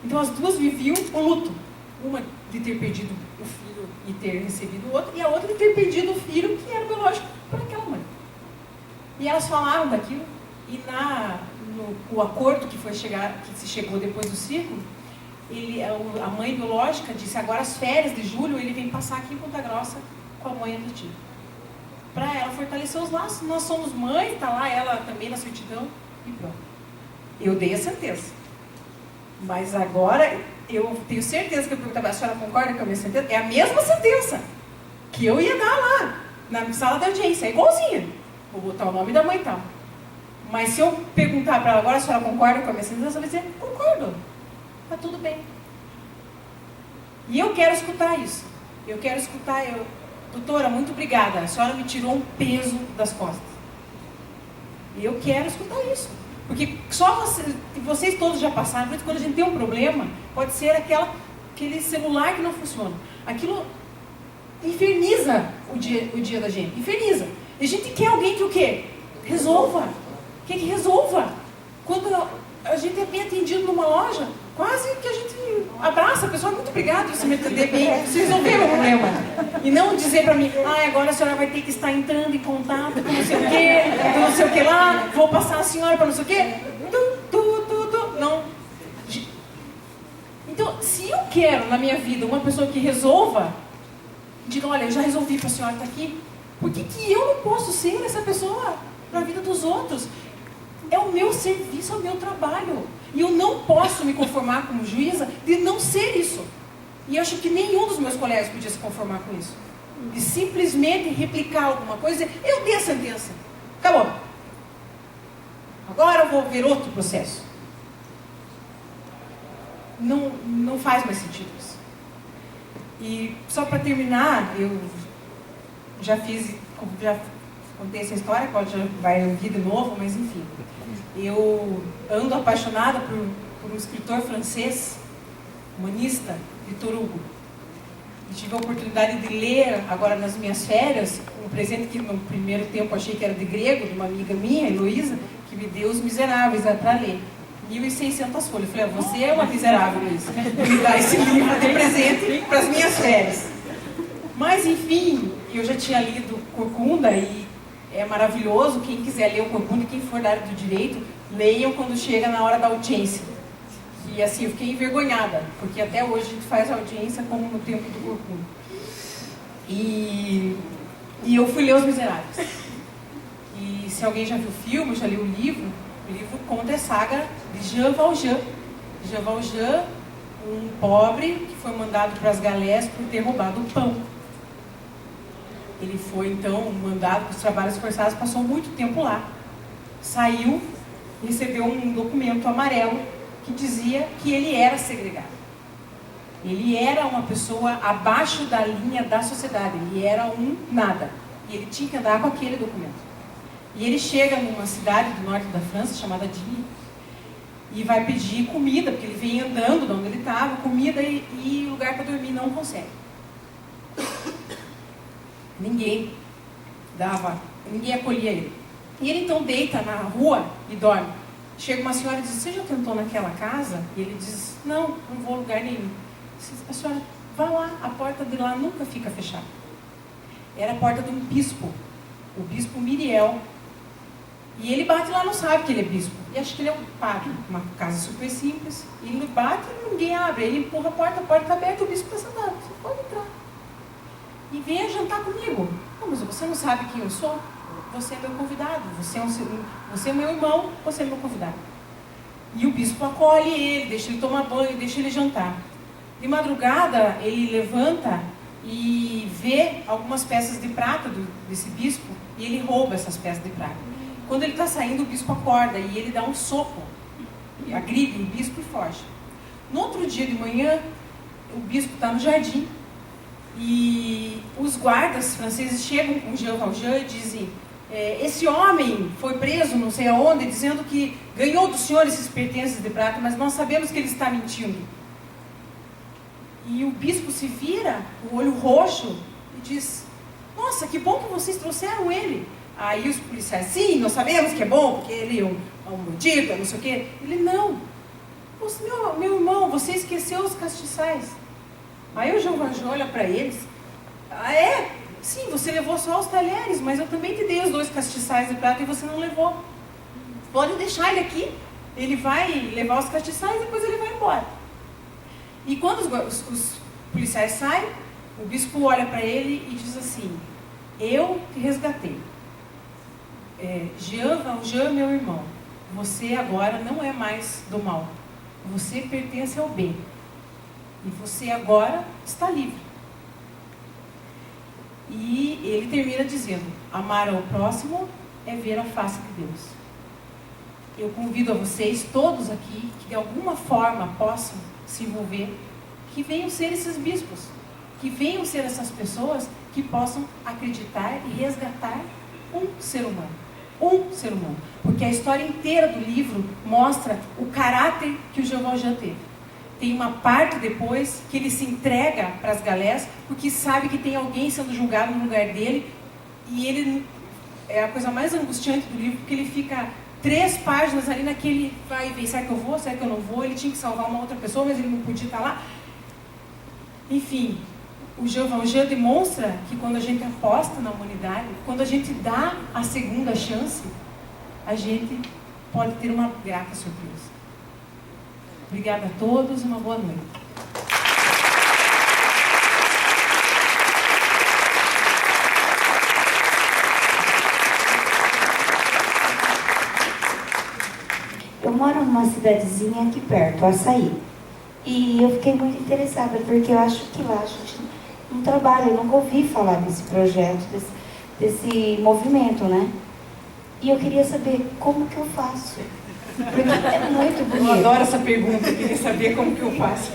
Então, as duas viviam o luto. Uma de ter perdido o filho e ter recebido o outro, e a outra de ter perdido o filho que era biológico por aquela mãe. E elas falaram daquilo, e o acordo que se chegou depois do ciclo, a mãe biológica disse, agora as férias de julho ele vem passar aqui em Ponta Grossa com a mãe adotiva. Para ela fortalecer os laços. Nós somos mãe, está lá ela também na certidão, e pronto. Eu dei a sentença. Mas agora, eu tenho certeza que eu perguntava, a senhora concorda com a minha sentença? É a mesma sentença que eu ia dar lá, na sala da audiência, é igualzinha. Vou botar o nome da mãe e tal. Mas se eu perguntar para ela agora, a senhora concorda com a minha sentença? Ela vai dizer, concordo. Está tudo bem. E eu quero escutar isso. Doutora, muito obrigada. A senhora me tirou um peso das costas. E eu quero escutar isso. Porque só vocês todos já passaram, por isso quando a gente tem um problema, pode ser aquele celular que não funciona. Aquilo inferniza o dia da gente. Inferniza. E a gente quer alguém que o quê? Resolva. Quer que resolva. Quando a gente é bem atendido numa loja, quase que a gente abraça a pessoa, muito obrigado, você me atender bem, você resolveu o problema. E não dizer para mim, agora a senhora vai ter que estar entrando em contato com não sei o quê, com não sei o que lá, vou passar a senhora para não sei o quê. Não. Então, se eu quero na minha vida uma pessoa que resolva, diga, olha, eu já resolvi para a senhora estar aqui, por que eu não posso ser essa pessoa para a vida dos outros? É o meu serviço, é o meu trabalho. E eu não posso me conformar como juíza de não ser isso. E eu acho que nenhum dos meus colegas podia se conformar com isso. De simplesmente replicar alguma coisa e dizer, eu dei a sentença. Acabou. Agora eu vou ver outro processo. Não faz mais sentido isso. E só para terminar, eu já contei essa história, pode já vai ouvir de novo, mas enfim. Eu ando apaixonada por um escritor francês, humanista, Victor Hugo. E tive a oportunidade de ler agora nas minhas férias, um presente que no primeiro tempo achei que era de grego, de uma amiga minha, Heloísa, que me deu Os Miseráveis para ler. 1.600 folhas. Eu falei, você é uma miserável, Heloísa. Me dá esse livro de presente para as minhas férias. Mas, enfim, eu já tinha lido Corcunda e é maravilhoso. Quem quiser ler o Corcunda e quem for da área do direito, leiam quando chega na hora da audiência. E assim, eu fiquei envergonhada, porque até hoje a gente faz audiência como no tempo do Corcunda. E eu fui ler Os Miseráveis. E se alguém já viu o filme, já leu o livro conta a saga de Jean Valjean. Jean Valjean, um pobre que foi mandado para as galés por ter roubado o pão. Ele foi, então, mandado para os trabalhos forçados, passou muito tempo lá. Saiu, recebeu um documento amarelo que dizia que ele era segregado. Ele era uma pessoa abaixo da linha da sociedade, ele era um nada. E ele tinha que andar com aquele documento. E ele chega numa cidade do norte da França, chamada Digne, e vai pedir comida, porque ele vem andando de onde ele estava, comida e lugar para dormir, não consegue. Ninguém acolhia ele. E ele então deita na rua e dorme. Chega uma senhora e diz: você já tentou naquela casa? E ele diz: não vou a lugar nenhum. A senhora, vá lá, a porta de lá nunca fica fechada. Era a porta de um bispo, o bispo Miriel. E ele bate lá, não sabe que ele é bispo. E acha que ele é um padre, uma casa super simples. E ele bate e ninguém abre. Ele empurra a porta está aberta, o bispo está sentado. Você pode entrar. E venha jantar comigo. Não, mas você não sabe quem eu sou? Você é meu convidado. Você é meu irmão, você é meu convidado. E o bispo acolhe ele, deixa ele tomar banho, deixa ele jantar. De madrugada, ele levanta e vê algumas peças de prata desse bispo e ele rouba essas peças de prata. Quando ele está saindo, o bispo acorda e ele dá um soco, agride o bispo e foge. No outro dia de manhã, o bispo está no jardim e os guardas franceses chegam com Jean Valjean e dizem: esse homem foi preso não sei aonde, dizendo que ganhou do senhor esses pertences de prata, mas nós sabemos que ele está mentindo. E o bispo se vira, o olho roxo, e diz: nossa, que bom que vocês trouxeram ele. Aí os policiais: sim, nós sabemos que é bom, porque ele é um bandido, não sei o quê. Ele: não, meu irmão, você esqueceu os castiçais. Aí o Jean Valjean olha para eles: ah, é? Sim, você levou só os talheres, mas eu também te dei os 2 castiçais de prata e você não levou. Pode deixar ele aqui, ele vai levar os castiçais e depois ele vai embora. E quando os policiais saem, o bispo olha para ele e diz assim: eu te resgatei. Jean Valjean, meu irmão, você agora não é mais do mal. Você pertence ao bem. E você agora está livre. E ele termina dizendo: amar ao próximo é ver a face de Deus. Eu convido a vocês, todos aqui, que de alguma forma possam se envolver, que venham ser esses bispos, que venham ser essas pessoas que possam acreditar e resgatar um ser humano. Um ser humano. Porque a história inteira do livro mostra o caráter que o Jean Valjean teve. Tem uma parte depois que ele se entrega para as galés, porque sabe que tem alguém sendo julgado no lugar dele, e ele é a coisa mais angustiante do livro, porque ele fica 3 páginas ali naquele vai e vem, será que eu vou, será que eu não vou? Ele tinha que salvar uma outra pessoa, mas ele não podia estar lá. Enfim, o Jean Valjean demonstra que quando a gente aposta na humanidade, quando a gente dá a segunda chance, a gente pode ter uma grata surpresa. Obrigada a todos e uma boa noite. Eu moro numa cidadezinha aqui perto, Açaí. E eu fiquei muito interessada, porque eu acho que lá a gente não trabalha, eu nunca ouvi falar desse projeto, desse movimento, né? E eu queria saber como que eu faço. Porque é muito bonito. Eu adoro essa pergunta, eu queria saber como que eu faço.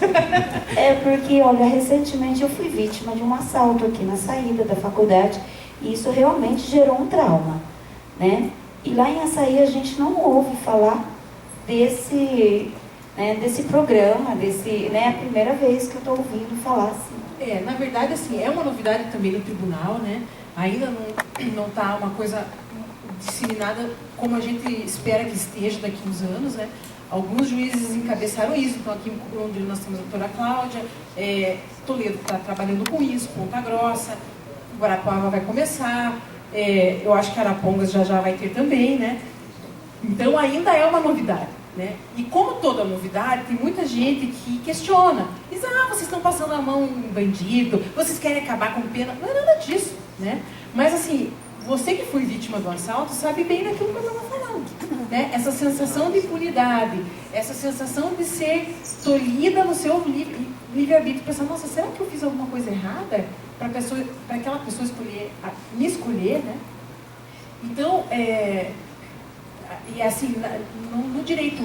É porque, olha, recentemente eu fui vítima de um assalto aqui na saída da faculdade, e isso realmente gerou um trauma, né? E lá em Açaí a gente não ouve falar desse programa, é a primeira vez que eu estou ouvindo falar assim. Na verdade, assim, é uma novidade também no tribunal, né? Ainda não está uma coisa disseminada como a gente espera que esteja daqui uns anos, né? Alguns juízes encabeçaram isso, então aqui em Londrina nós temos a doutora Cláudia, Toledo está trabalhando com isso, Ponta Grossa, Guarapuava vai começar, eu acho que Arapongas já vai ter também, né? Então ainda é uma novidade, né? E como toda novidade, tem muita gente que questiona, diz: vocês estão passando a mão em bandido, vocês querem acabar com pena. Não é nada disso, né? Mas assim, você que foi vítima do assalto sabe bem daquilo que eu estava falando, né? Essa sensação de impunidade, essa sensação de ser tolhida no seu livre-arbítrio, pensar: nossa, será que eu fiz alguma coisa errada para aquela pessoa me escolher, né? Então, e assim, no direito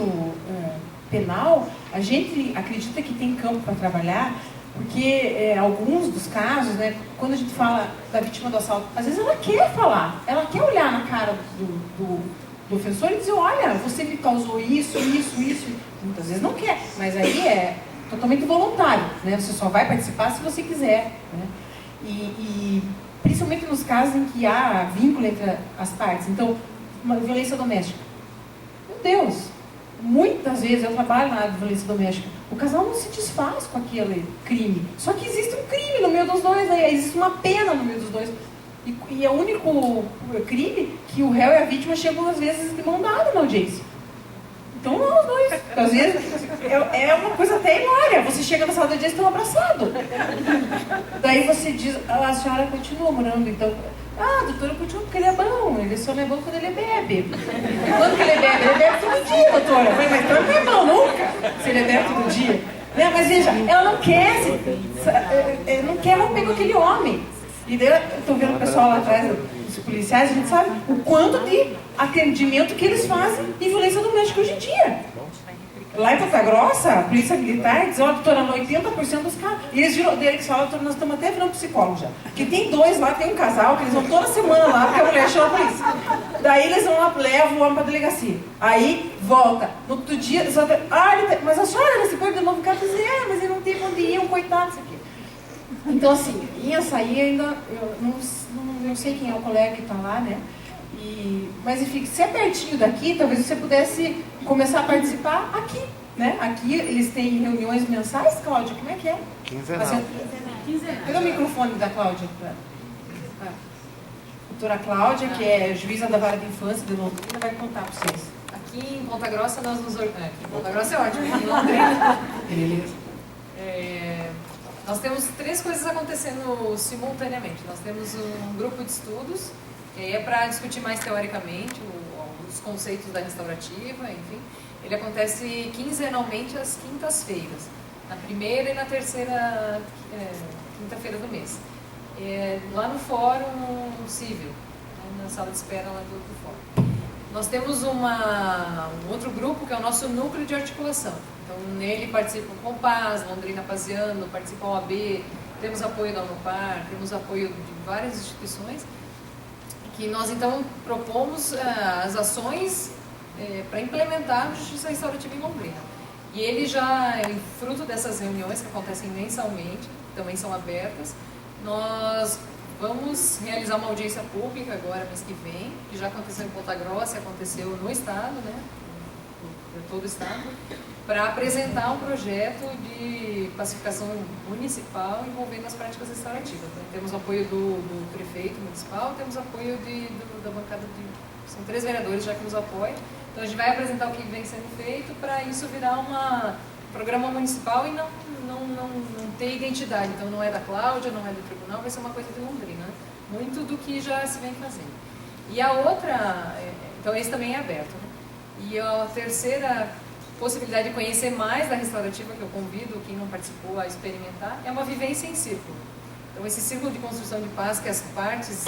penal, a gente acredita que tem campo para trabalhar, porque alguns dos casos, né, quando a gente fala da vítima do assalto, às vezes ela quer falar, ela quer olhar na cara do ofensor e dizer, olha, você me causou isso. Muitas vezes não quer, mas aí é totalmente voluntário, né? Você só vai participar se você quiser, né? E principalmente nos casos em que há vínculo entre as partes. Então, uma violência doméstica. Meu Deus, muitas vezes eu trabalho na área de violência doméstica. O casal não se desfaz com aquele crime. Só que existe um crime no meio dos dois, né? Existe uma pena no meio dos dois. E é o único crime que o réu e a vítima chegam, às vezes, de mão dada na audiência. Então, não, os dois. Às vezes, é uma coisa até hilária. Você chega na sala da audiência e estão abraçados. Daí você diz, a senhora continua morando, então... Ah, doutora, continua porque ele é bom. Ele só não é bom quando ele bebe. Quando que ele bebe? Ele bebe todo dia, doutora. Mas então não é bom nunca, se ele bebe todo dia. Né? Mas veja, ela não quer, não quer romper com aquele homem. E daí eu estou vendo o pessoal lá atrás, os policiais, a gente sabe o quanto de atendimento que eles fazem em violência doméstica hoje em dia. Lá em Ponta Grossa, a polícia militar diz, ó, doutora, 80% dos casos. E eles viram, eles falam, doutora, nós estamos até virando psicólogo já. Porque tem dois lá, tem um casal, que eles vão toda semana lá, porque a mulher chama a polícia. Daí eles vão lá, levam o homem para a delegacia. Aí, volta. No outro dia, eles vão, mas a senhora, você pode de novo em casa? Mas ele não tem onde ir, um coitado, isso aqui. Então, assim, em Açaí ainda, eu não sei quem é o colega que está lá, né? Mas, enfim, se é pertinho daqui, talvez você pudesse começar a participar aqui, né? Aqui eles têm reuniões mensais, Cláudia, como é que é? Quinzenal. Pega o microfone da Cláudia. Doutora Cláudia, que é juíza da vara de infância de Londrina, vai contar para vocês. Aqui em Ponta Grossa nós nos organizamos. Ponta Grossa é ótimo, em Londrina. Beleza. Nós temos 3 coisas acontecendo simultaneamente. Nós temos um grupo de estudos, que é para discutir mais teoricamente os conceitos da restaurativa, enfim. Ele acontece quinzenalmente às quintas-feiras, na primeira e na terceira quinta-feira do mês. Lá no Fórum Civil, né, na sala de espera lá do Fórum. Nós temos um outro grupo que é o nosso núcleo de articulação. Então, nele participam o Compaz, Londrina Paziano, participa a OAB, temos apoio da Unopar, temos apoio de várias instituições, que nós, então, propomos as ações para implementar a justiça restaurativa em Londrina. E ele já, fruto dessas reuniões que acontecem mensalmente, também são abertas, nós vamos realizar uma audiência pública agora, mês que vem, que já aconteceu em Ponta Grossa, aconteceu no estado, né, por todo o estado, para apresentar um projeto de pacificação municipal envolvendo as práticas restaurativas. Então, temos apoio do prefeito municipal, temos apoio da bancada são 3 vereadores já que nos apoiam. Então a gente vai apresentar o que vem sendo feito para isso virar um programa municipal e não ter identidade. Então não é da Cláudia, não é do tribunal, vai ser uma coisa de Londrina. Muito do que já se vem fazendo. E a outra, então esse também é aberto, né? E a terceira possibilidade de conhecer mais da restaurativa, que eu convido quem não participou a experimentar, é uma vivência em círculo. Então esse círculo de construção de paz que as partes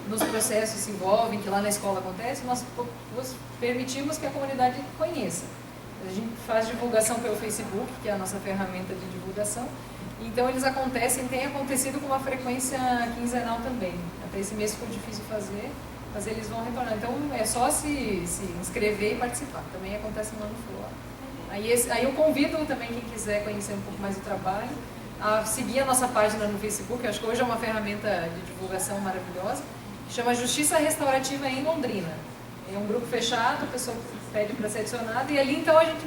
nos processos se envolvem, que lá na escola acontece, nós permitimos que a comunidade conheça. A gente faz divulgação pelo Facebook, que é a nossa ferramenta de divulgação. Então eles acontecem, tem acontecido com uma frequência quinzenal também. Até esse mês ficou difícil fazer, mas eles vão retornar. Então é só se inscrever e participar. Também acontece no ano fora. Aí eu convido também quem quiser conhecer um pouco mais do trabalho, a seguir a nossa página no Facebook. Eu acho que hoje é uma ferramenta de divulgação maravilhosa, que chama Justiça Restaurativa em Londrina. É um grupo fechado, a pessoa pede para ser adicionada, e ali então a gente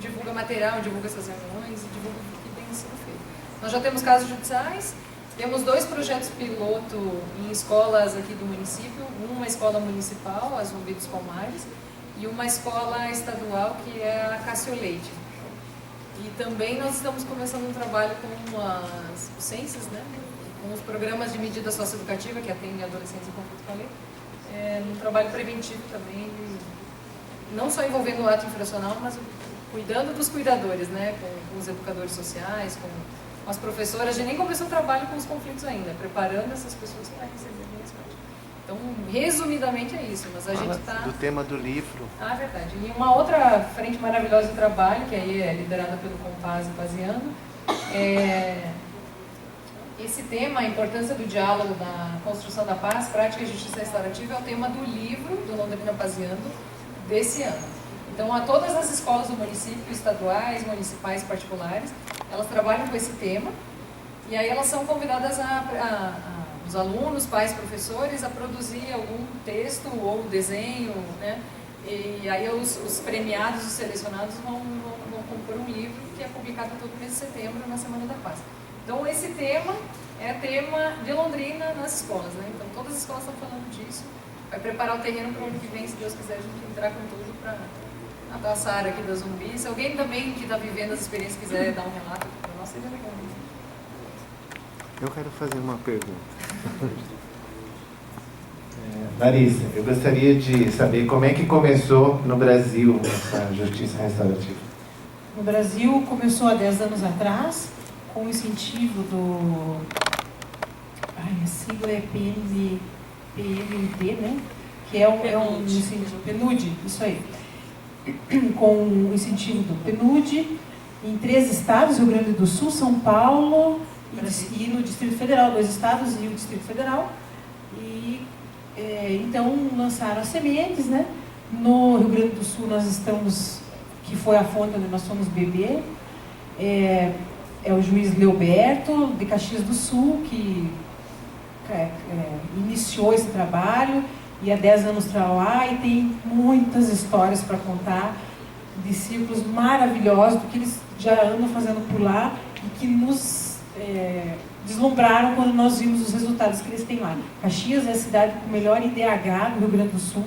divulga material, divulga essas reuniões, divulga o que tem sido feito. Nós já temos casos judiciais, temos 2 projetos piloto em escolas aqui do município, uma escola municipal, a Zumbi dos Palmares, e uma escola estadual, que é a Cássio Leite. E também nós estamos começando um trabalho com os CENSES, né? Com os programas de medida socioeducativa que atendem adolescentes em conflito com a lei. Um trabalho preventivo também, não só envolvendo o ato infracional, mas cuidando dos cuidadores, né? Com os educadores sociais, com as professoras. A gente nem começou o trabalho com os conflitos ainda, preparando essas pessoas para receberem as práticas. Então, resumidamente é isso, mas a gente está... Do tema do livro. Ah, verdade. E uma outra frente maravilhosa de trabalho, que aí é liderada pelo Compaz e Paziano, esse tema, a importância do diálogo da construção da paz, prática e justiça restaurativa, é o tema do livro do Londrina Paziano, desse ano. Então, a todas as escolas do município, estaduais, municipais, particulares, elas trabalham com esse tema, e aí elas são convidadas os alunos, pais, professores, a produzir algum texto ou desenho, né? E aí os premiados, os selecionados vão compor um livro que é publicado todo mês de setembro, na Semana da Paz. Então, esse tema é tema de Londrina nas escolas, né? Então, todas as escolas estão falando disso. Vai preparar o terreno para o ano que vem, se Deus quiser, a gente entrar com tudo para a nossa área aqui da Zumbi. Se alguém também que está vivendo as experiências quiser dar um relato para nós, seria legal. Eu quero fazer uma pergunta. Larissa, eu gostaria de saber como é que começou no Brasil essa justiça restaurativa. No Brasil começou há 10 anos atrás, com o incentivo do... a sigla é PMT, né? Que é um incentivo, PNUD, isso aí. Com o incentivo do PNUD, em 3 estados, Rio Grande do Sul, São Paulo e no Distrito Federal, 2 estados e o Distrito Federal. E então lançaram as sementes, né? No Rio Grande do Sul nós estamos, que foi a fonte onde nós fomos beber, é o juiz Leoberto, de Caxias do Sul, que iniciou esse trabalho, e há 10 anos está lá, e tem muitas histórias para contar, de círculos maravilhosos, do que eles já andam fazendo por lá, e que nos deslumbraram quando nós vimos os resultados que eles têm lá. Caxias é a cidade com o melhor IDH do Rio Grande do Sul.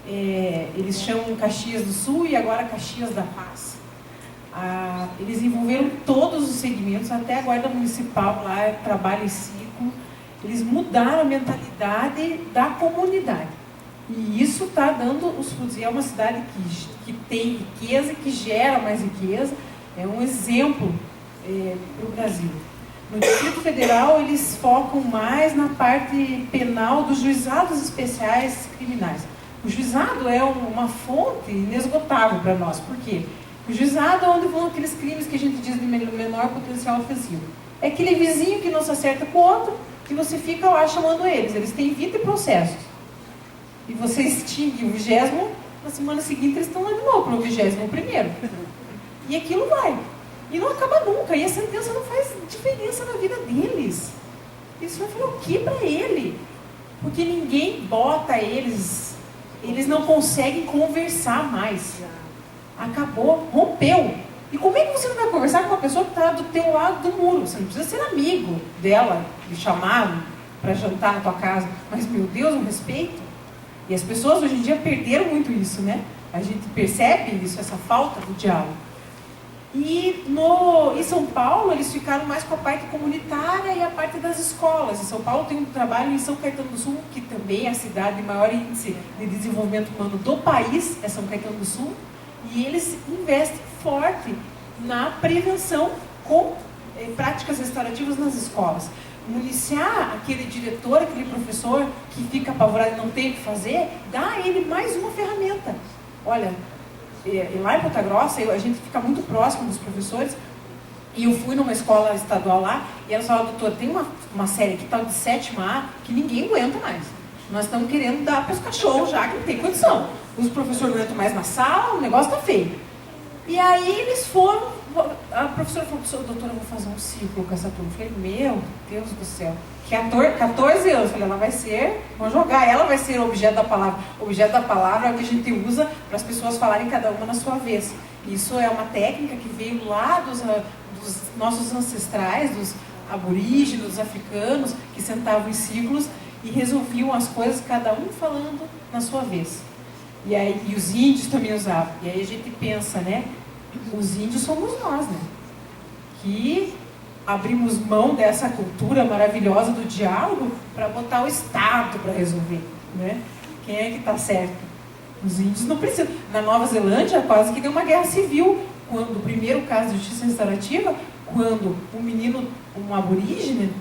Eles chamam Caxias do Sul e agora Caxias da Paz. Eles envolveram todos os segmentos, até a Guarda Municipal lá trabalha em ciclo. Eles mudaram a mentalidade da comunidade. E isso está dando os frutos. E é uma cidade que tem riqueza, que gera mais riqueza. É um exemplo para o Brasil. No Distrito Federal, eles focam mais na parte penal dos juizados especiais criminais. O juizado é uma fonte inesgotável para nós. Por quê? O juizado é onde vão aqueles crimes que a gente diz de menor potencial ofensivo. É aquele vizinho que não se acerta com o outro, que você fica lá chamando eles. Eles têm 20 processos. E você extingue o 20º, na semana seguinte eles estão lá de novo para o 21º. E aquilo vai. E não acaba nunca. E a sentença não faz diferença na vida deles. Isso vai falar o que para ele? Porque ninguém bota eles. Eles não conseguem conversar mais. Acabou, rompeu. E como é que você não vai conversar com uma pessoa que está do teu lado do muro? Você não precisa ser amigo dela, de chamar para jantar na tua casa. Mas, meu Deus, um respeito. E as pessoas hoje em dia perderam muito isso, né? A gente percebe isso, essa falta do diálogo. E em São Paulo, eles ficaram mais com a parte comunitária e a parte das escolas. Em São Paulo tem um trabalho em São Caetano do Sul, que também é a cidade de maior índice de desenvolvimento humano do país, é São Caetano do Sul. E eles investem forte na prevenção com práticas restaurativas nas escolas. Municiar aquele diretor, aquele professor que fica apavorado e não tem o que fazer, dá a ele mais uma ferramenta. Olha, lá em Ponta Grossa, a gente fica muito próximo dos professores, e eu fui numa escola estadual lá, e ela falou: doutor, tem uma série aqui, tal de 7ª A, que ninguém aguenta mais. Nós estamos querendo dar para os cachorros já, que não tem condição. Os professores não entram mais na sala, o negócio está feio. E aí eles foram, a professora falou: doutora, eu vou fazer um ciclo com essa turma. Eu falei: meu Deus do céu, 14 anos. Eu falei: ela vai ser, vamos jogar, ela vai ser o objeto da palavra. O objeto da palavra é o que a gente usa para as pessoas falarem cada uma na sua vez. Isso é uma técnica que veio lá dos nossos ancestrais, dos aborígenes, dos africanos, que sentavam em ciclos e resolviam as coisas, cada um falando na sua vez. E os índios também usavam. E aí a gente pensa, né? Os índios somos nós, né? Que abrimos mão dessa cultura maravilhosa do diálogo para botar o Estado para resolver, né? Quem é que está certo? Os índios não precisam. Na Nova Zelândia quase que deu uma guerra civil, quando o primeiro caso de justiça restaurativa, quando um aborígene,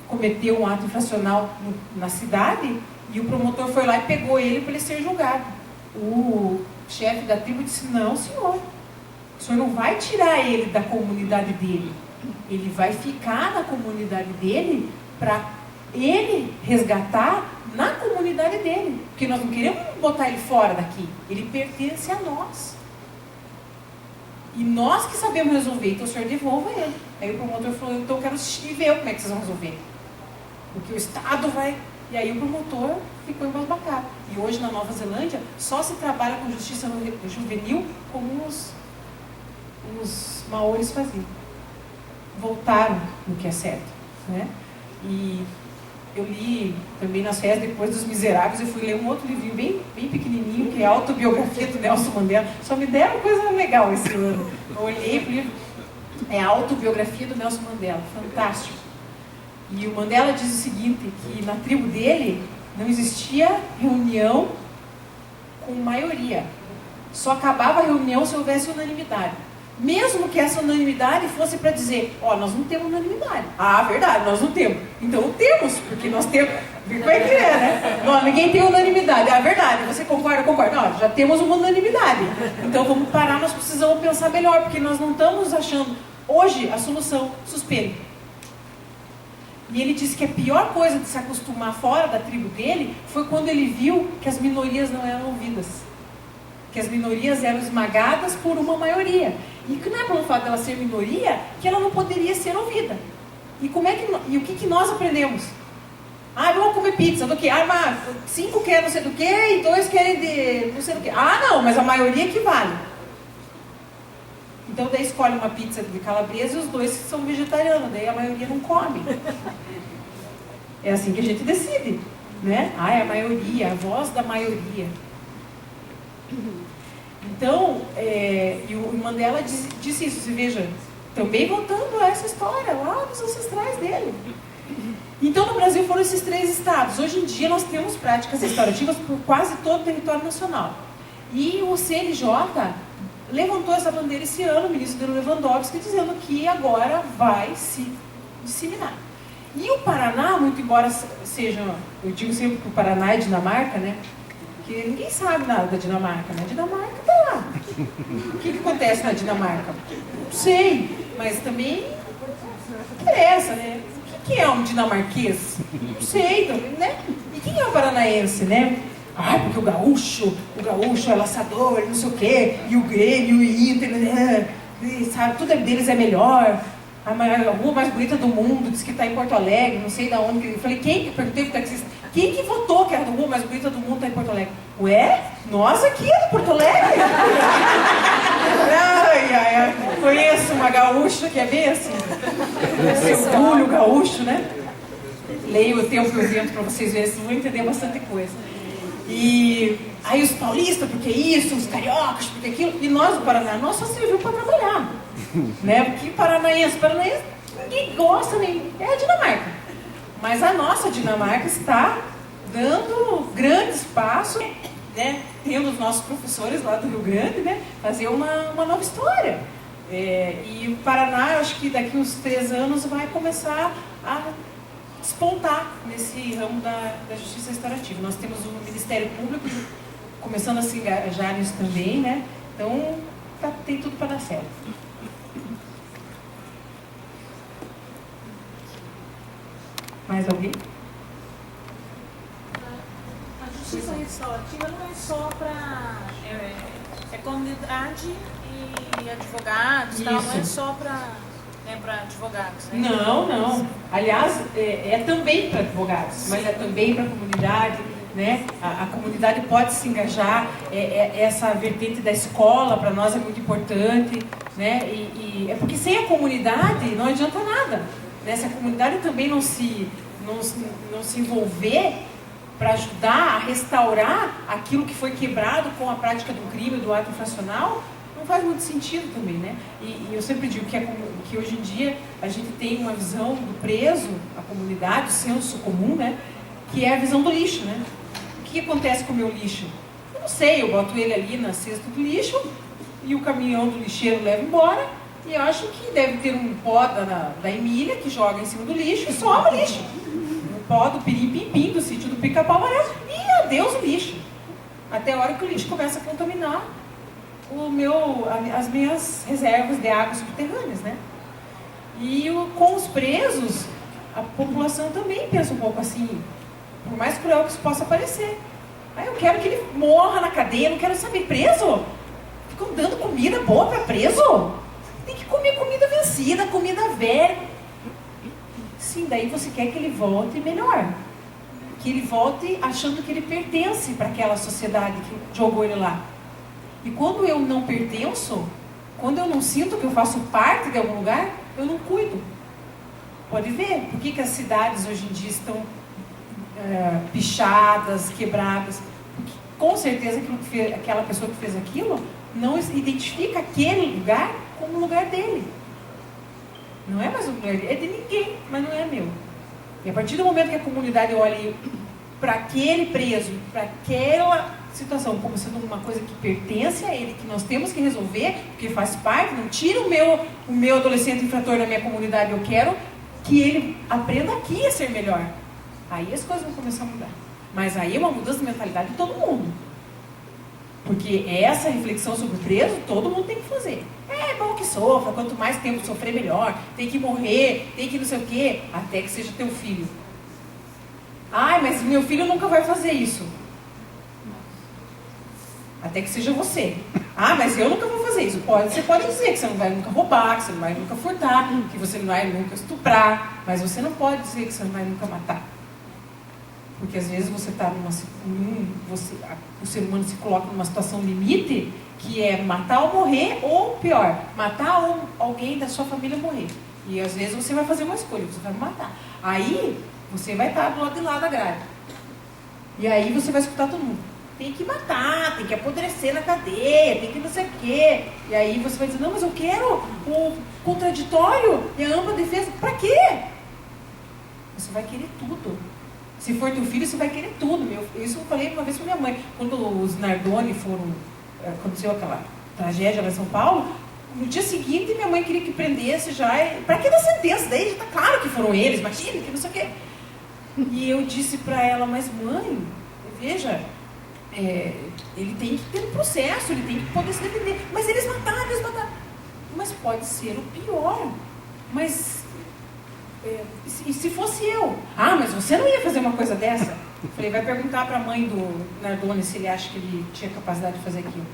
cometeu um ato infracional na cidade, e o promotor foi lá e pegou ele para ele ser julgado. O chefe da tribo disse: não, senhor, o senhor não vai tirar ele da comunidade dele, ele vai ficar na comunidade dele para ele resgatar na comunidade dele. Porque nós não queremos botar ele fora daqui. Ele pertence a nós. E nós que sabemos resolver, então o senhor devolva ele. Aí o promotor falou, então eu quero assistir e ver como é que vocês vão resolver. Porque o Estado vai... E aí o promotor ficou embasbacado. E hoje na Nova Zelândia só se trabalha com justiça juvenil como os maoris faziam. Voltaram no que é certo, né? E eu li também nas férias, depois dos Miseráveis, eu fui ler um outro livrinho bem pequenininho, que é a autobiografia do Nelson Mandela. Só me deram coisa legal esse ano. Eu olhei para o livro, é a autobiografia do Nelson Mandela, fantástico. E o Mandela diz o seguinte, que na tribo dele não existia reunião com maioria. Só acabava a reunião se houvesse unanimidade. Mesmo que essa unanimidade fosse para dizer, ó, nós não temos unanimidade. Ah, verdade, nós não temos. Então temos, porque nós temos. Como é que é, né? Não, ninguém tem unanimidade. Ah, verdade, você concorda? Concorda. Não, já temos uma unanimidade. Então vamos parar, nós precisamos pensar melhor, porque nós não estamos achando hoje a solução, suspende. E ele disse que a pior coisa de se acostumar fora da tribo dele foi quando ele viu que as minorias não eram ouvidas. Que as minorias eram esmagadas por uma maioria. E que não é pelo fato dela ser minoria que ela não poderia ser ouvida. E, o que nós aprendemos? Ah, vamos comer pizza, do quê? Ah, mas 5 querem não sei do quê e 2 querem de não sei do quê. Ah, não, mas a maioria que vale. Então daí escolhe uma pizza de calabresa e os 2 são vegetarianos, daí a maioria não come. É assim que a gente decide, né? Ah, é a maioria, a voz da maioria. Então, e o Mandela disse isso, você veja, também voltando a essa história lá dos ancestrais dele. Então no Brasil foram esses 3 estados. Hoje em dia nós temos práticas restaurativas por quase todo o território nacional. E o CNJ levantou essa bandeira esse ano, o ministro Lewandowski, dizendo que agora vai se disseminar. E o Paraná, muito embora seja, eu digo sempre que o Paraná é Dinamarca, né? Porque ninguém sabe nada da Dinamarca, né? A Dinamarca está lá. O que acontece na Dinamarca? Não sei, mas também interessa, né? O que é um dinamarquês? Não sei também, né? E quem é o paranaense, né? Ah, porque o gaúcho é laçador, não sei o quê, e o Grêmio, o Inter, sabe, tudo deles é melhor. A rua mais bonita do mundo, diz que está em Porto Alegre, não sei de onde. Eu falei, perguntei para o taxista, quem que votou que a rua mais bonita do mundo está em Porto Alegre? Ué, nós aqui é de Porto Alegre. Ai, conheço uma gaúcha que é bem assim, esse orgulho gaúcho, né? Leio o tempo e o vento para vocês verem, vocês vão entender bastante coisa. E aí os paulistas, porque isso, os cariocas, porque aquilo, e nós do Paraná, nós só serviu para trabalhar, né? Porque paranaense, ninguém gosta, nem é a Dinamarca. Mas a nossa Dinamarca está dando grandes passos, né? Tendo os nossos professores lá do Rio Grande, né? Fazer uma nova história. E o Paraná, eu acho que daqui uns 3 anos vai começar a despontar nesse ramo da justiça restaurativa. Nós temos o Ministério Público começando a se engajar nisso também, né? Então, tem tudo para dar certo. Mais alguém? A justiça restaurativa não é só para comunidade e advogados, tal, não é só para advogados. Né? Não. Aliás, é também para advogados, mas é também para a comunidade, né? A comunidade pode se engajar, essa vertente da escola para nós é muito importante, né? E é porque sem a comunidade não adianta nada, né? Se a comunidade também não se envolver para ajudar a restaurar aquilo que foi quebrado com a prática do crime, do ato infracional, não faz muito sentido também, né? E eu sempre digo que hoje em dia a gente tem uma visão do preso, a comunidade, o senso comum, né? Que é a visão do lixo, né? O que acontece com o meu lixo? Eu não sei, eu boto ele ali na cesta do lixo e o caminhão do lixeiro leva embora e eu acho que deve ter um pó da Emília que joga em cima do lixo e soma o lixo. Um pó do Pirim-Pim-Pim, do sítio do Pica-Pau Amarelo e adeus o lixo. Até a hora que o lixo começa a contaminar as minhas reservas de águas subterrâneas, né? E com os presos, a população também pensa um pouco assim, por mais cruel que isso possa parecer. Eu quero que ele morra na cadeia, não quero saber, preso? Ficam dando comida boa para preso? Tem que comer comida vencida, comida velha. Sim, daí você quer que ele volte melhor. Que ele volte achando que ele pertence para aquela sociedade que jogou ele lá. E quando eu não pertenço, quando eu não sinto que eu faço parte de algum lugar, eu não cuido. Pode ver por que as cidades hoje em dia estão pichadas, quebradas. Porque, com certeza aquela pessoa que fez aquilo não identifica aquele lugar como o lugar dele. Não é mais o lugar dele, é de ninguém, mas não é meu. E a partir do momento que a comunidade olha para aquele preso, para aquela situação como sendo uma coisa que pertence a ele, que nós temos que resolver, porque faz parte, não tira o meu adolescente infrator da minha comunidade, eu quero que ele aprenda aqui a ser melhor. Aí as coisas vão começar a mudar. Mas aí é uma mudança de mentalidade de todo mundo. Porque essa reflexão sobre o preso, todo mundo tem que fazer. É bom que sofra, quanto mais tempo sofrer, melhor. Tem que morrer, tem que não sei o quê, até que seja teu filho. Ai, mas meu filho nunca vai fazer isso. Até que seja você. Ah, mas eu nunca vou fazer isso. Você pode dizer que você não vai nunca roubar, que você não vai nunca furtar, que você não vai nunca estuprar, mas você não pode dizer que você não vai nunca matar. Porque às vezes você está o ser humano se coloca numa situação limite, que é matar ou morrer, ou pior, matar ou alguém da sua família morrer. E às vezes você vai fazer uma escolha, você vai matar. Aí você vai estar do lado de lá da grade. E aí você vai escutar todo mundo. Tem que matar, tem que apodrecer na cadeia, tem que não sei o quê. E aí você vai dizer, não, mas eu quero o contraditório e a ampla defesa. Pra quê? Você vai querer tudo. Se for teu filho, você vai querer tudo. Isso eu falei uma vez pra minha mãe. Quando os Nardoni aconteceu aquela tragédia lá em São Paulo, no dia seguinte minha mãe queria que prendesse já. Pra que dar sentença? Daí já tá claro que foram eles, imagina, que não sei o quê. E eu disse pra ela, mas mãe, veja, ele tem que ter um processo, ele tem que poder se defender. Mas eles mataram. Mas pode ser o pior. Mas, e se fosse eu? Ah, mas você não ia fazer uma coisa dessa? Eu falei, vai perguntar para a mãe do Nardoni se ele acha que ele tinha capacidade de fazer aquilo.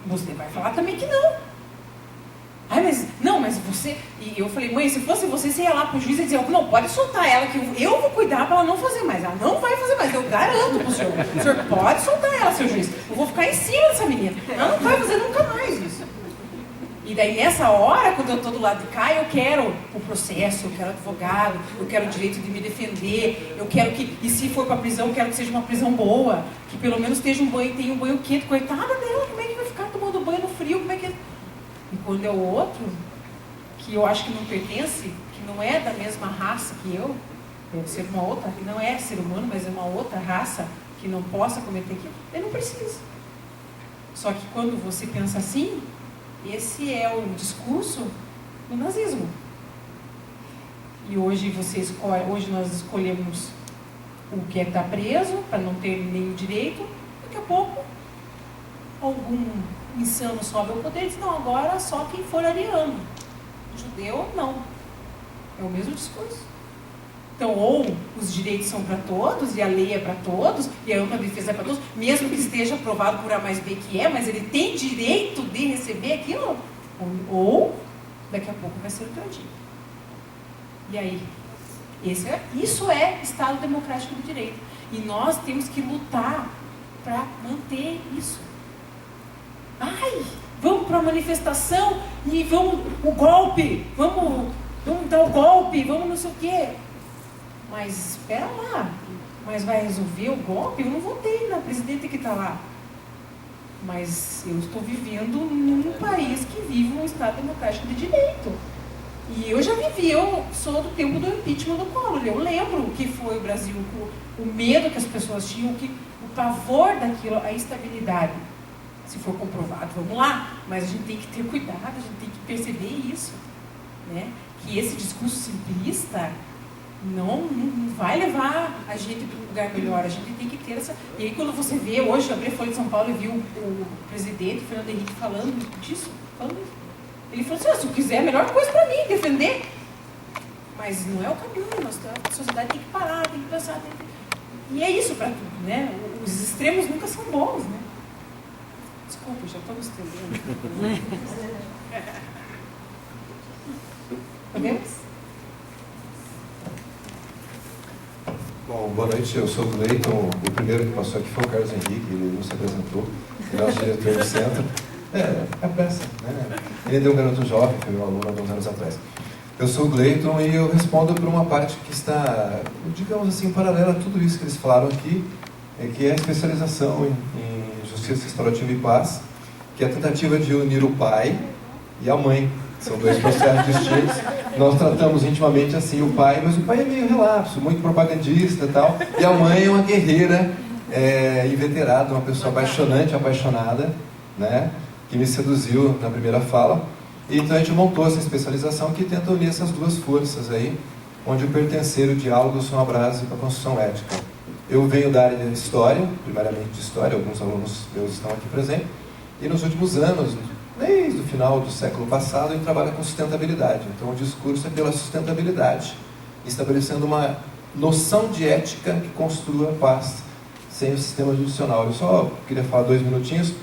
Você vai falar também que não. Ah, mas você... E eu falei, mãe, se fosse você ia lá pro juiz e dizer, não, pode soltar ela, que eu vou cuidar para ela não fazer mais. Ela não vai fazer mais, eu garanto pro senhor. O senhor pode soltar ela, seu juiz. Eu vou ficar em cima dessa menina. Ela não vai fazer nunca mais isso. E daí, nessa hora, quando eu estou do lado de cá, eu quero o processo, eu quero advogado, eu quero o direito de me defender, eu quero que, e se for para prisão, eu quero que seja uma prisão boa, que pelo menos tenha um banho quente. Coitada dela, como é que vai ficar tomando banho no frio? Como é que... E quando é o outro, que eu acho que não pertence, que não é da mesma raça que eu, deve ser uma outra, que não é ser humano, mas é uma outra raça, que não possa cometer aquilo, ele não precisa. Só que quando você pensa assim, esse é o discurso do nazismo. E hoje nós escolhemos o que é estar preso, para não ter nenhum direito. Daqui a pouco, algum insano sobe ao poder e diz, não, agora só quem for ariano. Judeu, não. É o mesmo discurso. Então, ou os direitos são para todos, e a lei é para todos, e a ampla defesa é para todos, mesmo que esteja aprovado por A mais B que é, mas ele tem direito de receber aquilo, ou daqui a pouco vai ser o teu dia. E aí? Isso é Estado Democrático do Direito. E nós temos que lutar para manter isso. Ai, vamos para a manifestação e vamos o golpe, vamos dar o golpe, vamos não sei o quê. Mas espera lá, mas vai resolver o golpe? Eu não votei na presidente que está lá. Mas eu estou vivendo num país que vive um Estado Democrático de Direito. E eu já vivi, eu sou do tempo do impeachment do Collor. Eu lembro o que foi o Brasil, o medo que as pessoas tinham, o pavor daquilo, a instabilidade. Se for comprovado, vamos lá. Mas a gente tem que ter cuidado, a gente tem que perceber isso. Né? Que esse discurso simplista não vai levar a gente para um lugar melhor. A gente tem que ter essa... E aí quando você vê, hoje eu abri a Folha de São Paulo e vi o presidente, Fernando Henrique, falando disso. Ele falou assim, se eu quiser, é a melhor coisa para mim, defender. Mas não é o caminho, a sociedade tem que parar, tem que pensar, tem que... E é isso para tudo, né? Os extremos nunca são bons, né? Desculpa, já estou me estendendo. Podemos? Bom, boa noite, eu sou o Cleiton. O primeiro que passou aqui foi o Carlos Henrique, ele não se apresentou, ele é nosso diretor do centro. É a peça, né? Ele é um garoto jovem, foi meu aluno há 2 anos atrás. Eu sou o Cleiton e eu respondo por uma parte que está, digamos assim, paralela a tudo isso que eles falaram aqui, que é a especialização em Justiça Restaurativa e Paz, que é a tentativa de unir o pai e a mãe. São 2 processos distintos. Nós tratamos intimamente assim o pai, mas o pai é meio relapso, muito propagandista e tal. E a mãe é uma guerreira inveterada, uma pessoa apaixonante, apaixonada, né? Que me seduziu na primeira fala. E então a gente montou essa especialização que tenta unir essas 2 forças aí, onde o pertencer e o diálogo são a base para a construção ética. Eu venho da área de história, primariamente de história, alguns alunos meus estão aqui presentes, e nos últimos anos, desde o final do século passado, ele trabalha com sustentabilidade. Então o discurso é pela sustentabilidade, estabelecendo uma noção de ética que construa a paz sem o sistema judicial. Eu só queria falar 2 minutinhos.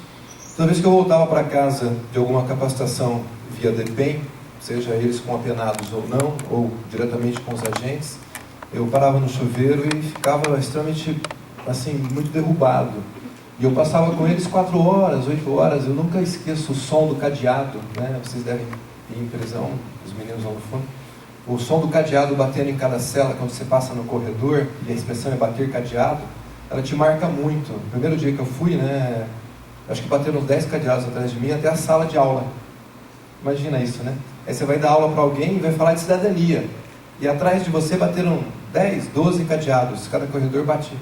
Toda vez que eu voltava para casa de alguma capacitação via DEPEN, seja eles com apenados ou não, ou diretamente com os agentes, eu parava no chuveiro e ficava extremamente, assim, muito derrubado. E eu passava com eles 4 horas, 8 horas, eu nunca esqueço o som do cadeado, né? Vocês devem ir em prisão, os meninos lá no fundo. O som do cadeado batendo em cada cela, quando você passa no corredor, e a expressão é bater cadeado, ela te marca muito. No primeiro dia que eu fui, né, acho que bateram uns 10 cadeados atrás de mim, até a sala de aula. Imagina isso, né? Aí você vai dar aula para alguém e vai falar de cidadania. E atrás de você bateram 10, 12 cadeados, cada corredor bate.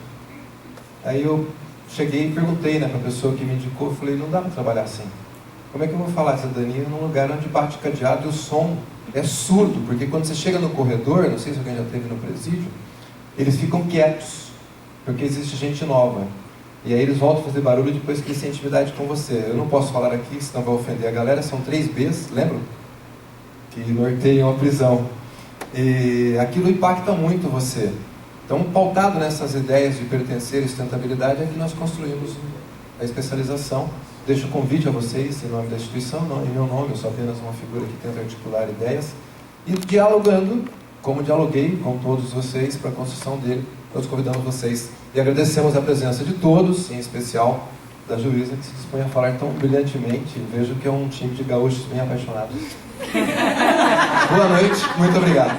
Aí eu cheguei e perguntei, né, para a pessoa que me indicou, falei, não dá para trabalhar assim. Como é que eu vou falar de cidadania num lugar onde bate cadeado e o som é surdo? Porque quando você chega no corredor, não sei se alguém já esteve no presídio, eles ficam quietos, porque existe gente nova. E aí eles voltam a fazer barulho depois que eles têm intimidade com você. Eu não posso falar aqui, senão vai ofender a galera. São 3 Bs, lembram? Que norteiam a prisão. E aquilo impacta muito você. Então, pautado nessas ideias de pertencer e sustentabilidade, é que nós construímos a especialização. Deixo o convite a vocês, em nome da instituição, não em meu nome, eu sou apenas uma figura que tenta articular ideias. E dialogando, como dialoguei com todos vocês para a construção dele, nós convidamos vocês e agradecemos a presença de todos, em especial da juíza, que se dispõe a falar tão brilhantemente. Vejo que é um time de gaúchos bem apaixonados. Boa noite, muito obrigado.